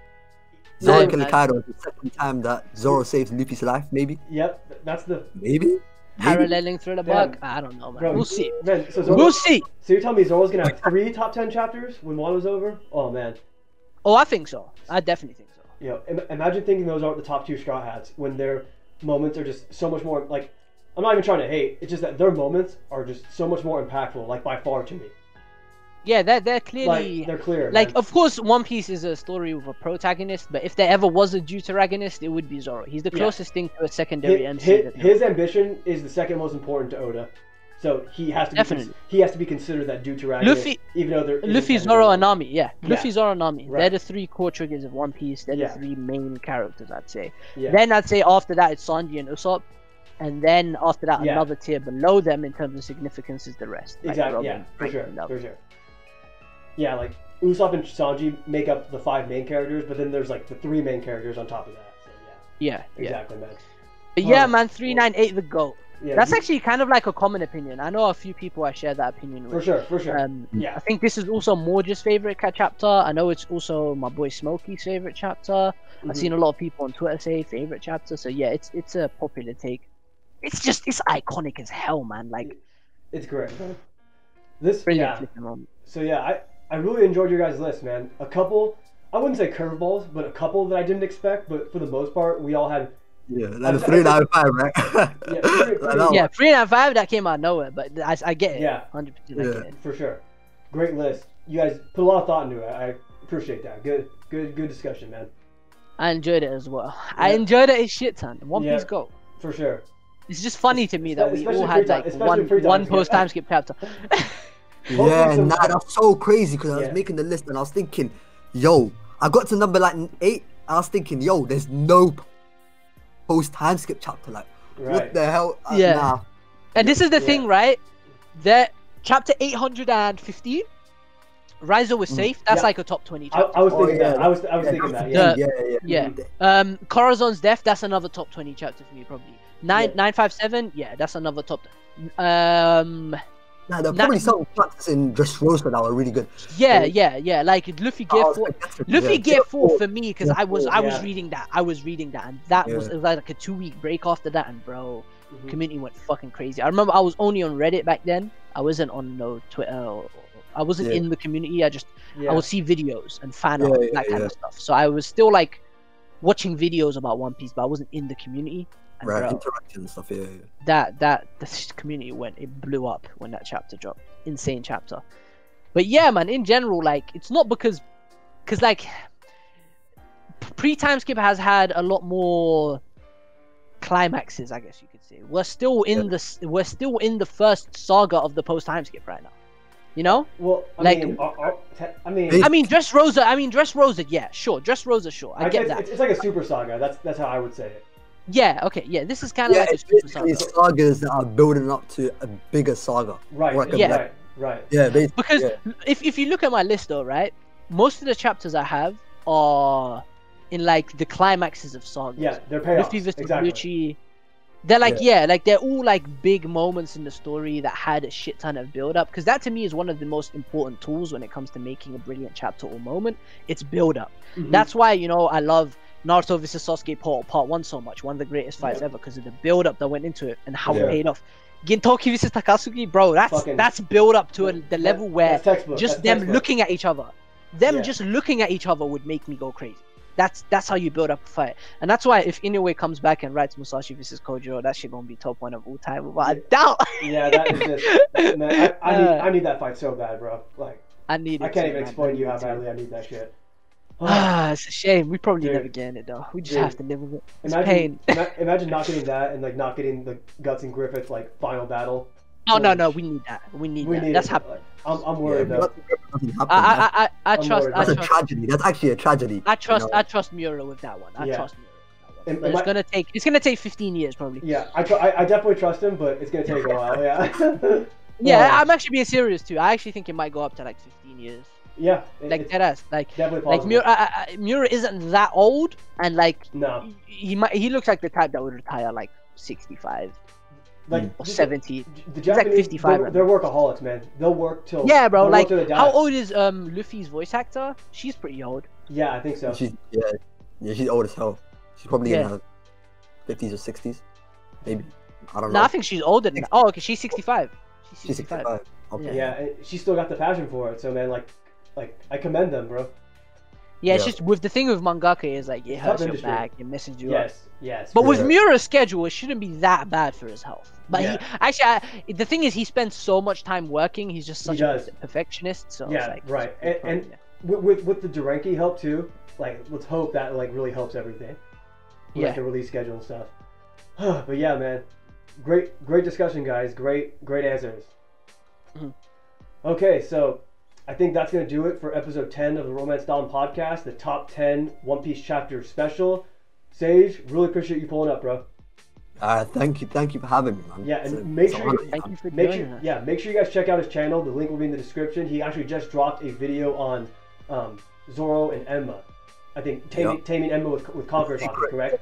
Zoro Yeah, Killer man. Kaido is the second time that Zoro saves Luffy's life, maybe? Yep, that's the Maybe? Paralleling through the Damn. bug? I don't know, man. Bro, We'll see. Man, so We'll see. So you're telling me Zoro's gonna have 3 top 10 chapters when Wano's over? Oh man. Oh, I think so. I definitely think so. Imagine thinking those aren't the top 2 Straw Hats when their moments are just so much more, like, I'm not even trying to hate, it's just that their moments are just so much more impactful, like, by far to me. Yeah, they're clearly Like, they're clear, like, man. of course, One Piece is a story with a protagonist, but if there ever was a deuteragonist, it would be Zoro. He's the Yeah. closest thing to a secondary MC. His ambition is the second most important to Oda. So he has to Definitely. he has to be considered that deuteragonist, Luffy- even though they're Luffy, Zoro, and Nami, yeah. Yeah. Luffy, Zoro, and Nami. Right. They're the 3 core triggers of One Piece. They're Yeah. the 3 main characters, I'd say. Yeah. Then I'd say after that, it's Sanji and Usopp. And then after that, Yeah. another tier below them in terms of significance is the rest. Like Exactly. Yeah. Robin, For Frank, sure. and Love. For sure. Yeah, like Usopp and Sanji make up the 5 main characters, but then there's like the 3 main characters on top of that. So Yeah, yeah. yeah. Exactly, man. But yeah, Oh, man, 398 the GOAT. Yeah. That's actually kind of like a common opinion. I know a few people I share that opinion with. for sure. For sure. I think this is also Morge's favorite chapter. I know it's also my boy Smokey's favorite chapter. Mhm. I've seen a lot of people on Twitter say favorite chapter. So yeah, it's a popular take. It's iconic as hell, man. Like, It's great, man. This brilliant yeah. flipping moment. So yeah, I really enjoyed your guys' list, man. A couple, I wouldn't say curveballs, but a couple that I didn't expect. But for the most part, we all had. Yeah, like the 3 out of 5, right? Yeah, 395 that came out of nowhere, but I get it. Yeah. 100% I get it. For sure. Great list. You guys put a lot of thought into it. I appreciate that. Good discussion, man. I enjoyed it as well. Yeah. I enjoyed it a shit ton. One Yeah. Piece GOAT. For sure. It's just funny to me that we Especially all had free time- like especially free time one skip. post time skip chapter. Yeah, some- nah, that's so crazy because I was Yeah. making the list and I was thinking, yo, I got to number like 8. I was thinking, yo, there's no post time skip chapter. Like, Right. what the hell? Yeah. Nah. And this is the Yeah. thing, right? That chapter 815, Raizo was safe. That's Yeah. like a top 20 I chapter. was Oh, thinking yeah. that. I was thinking that. Yeah. Yeah. Corazon's death, that's another top 20 chapter for me, probably. 957, yeah, that's another top. Nah, there are probably some chapters in Dressrosa that were really good. Yeah. Like Luffy Gear 4. Luffy Gear 4 for me, because Gear I was 4, yeah. reading that. And that Yeah. was, it was like a 2-week break after that, and bro, Mhm. community went fucking crazy. I remember I was only on Reddit back then. I wasn't on no Twitter or I wasn't Yeah. in the community. I Yeah. would see videos and fan Yeah, art, yeah, that kind yeah. of stuff. So I was still like watching videos about One Piece, but I wasn't in the community. And Right, bro, interaction and stuff. Yeah. the community it blew up when that chapter dropped. Insane chapter. But yeah, man, in general, like it's not because like pre-time skip has had a lot more climaxes, I guess you could say. We're still in the first saga of the post-time skip right now. You know? Well, like- I mean, Dressrosa, yeah, sure. Dressrosa, sure. I get that. It's like a super saga. That's how I would say it. Yeah, okay, yeah. This is kind of Yeah, like a it's super basically saga. sagas that are building up to a bigger saga. Right. Like a Yeah. black- Right. Yeah, basically. Because yeah. if you look at my list though, right, most of the chapters I have are in like the climaxes of sagas. Yeah, they're payoffs. Luffy versus Exactly. Lucci. They're like like they're all like big moments in the story that had a shit ton of build up. Because that to me is one of the most important tools when it comes to making a brilliant chapter or moment. It's build up. Mhm. That's why I love Naruto vs Sasuke Part 1 so much. One of the greatest fights ever because of the build up that went into it and how Yeah. it paid off. Gintoki vs Takasugi, bro, that's build up to the level where that's textbook. just That's them textbook. looking at each other. Them Yeah. just looking at each other would make me go crazy. That's how you build up a fight. And that's why if Inoue comes back and writes Musashi vs Kojiro, that shit gonna be top 1 of all time. But I doubt. Yeah, that is just man. I need that fight so bad, bro. Like I need it. I can't too, even man. explain to you I how need it badly I need that shit. too. It's a shame. We probably Dude. never get it though. We just Dude. have to live with it. It's pain. Imagine not getting that and like not getting the Guts and Griffith like final battle. Oh no, we need that. We need that. That's happening. I'm worried Yeah, though. nothing happens. I I'm trust. worried. I That's a trust. tragedy. That's actually a tragedy. I trust. you know? I trust Mura with that one. I Yeah. trust Mura. With that Am- one. But am it's gonna take 15 years probably. Yeah, I definitely trust him, but it's gonna take a while. Yeah. Yeah, I'm actually being serious too. I actually think it might go up to like 15 years. Yeah. Like it's deadass. Like definitely like possible. Mura isn't that old, and like No. he looks like the type that would retire like 65 Like or just- 70. The like Japanese, 55 right they're workaholics, man. They'll work till Yeah, bro. they'll work Like till they die. how old is Luffy's voice actor? She's pretty old. Yeah, I think so. She's she's old as hell. She's probably Yeah. in her 50s or 60s, maybe. I don't No, know. I think she's older than that. Oh, okay, she's 65. She's 65. Okay. Yeah, and she's still got the passion for it. So man, like I commend them, bro. Yeah, it's Yeah. just with the thing with mangaka is like it Tough hurts your industry. back, it messes you up. Yes. But with Yeah. Mura's schedule, it shouldn't be that bad for his health. But Yeah. the thing is, he spends so much time working. He's just such a does. perfectionist. So Yeah, it's like, right. it's And probably- with the Duranki help too, like let's hope that like really helps everything. With, Yeah. like the release schedule and stuff. But yeah, man, great discussion, guys. Great answers. Mhm. Okay, so I think that's gonna do it for episode 10 of the Romance Dawn podcast, the top 10 One Piece chapter special. Sage, really appreciate you pulling up, bro. Thank you for having me, man. Yeah, and It's make it's sure an you- honor, Thank man. you for Make joining sure, us. make sure you guys check out his channel. The link will be in the description. He actually just dropped a video on Zoro and Enma. I think taming Enma with Conqueror Haki, correct?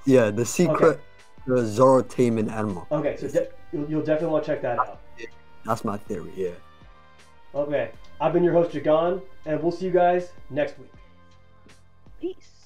Yeah, the secret to Zoro taming Enma. Okay, so you'll definitely want to check that out. That's my theory, yeah. Okay, I've been your host Jagan, and we'll see you guys next week. Peace.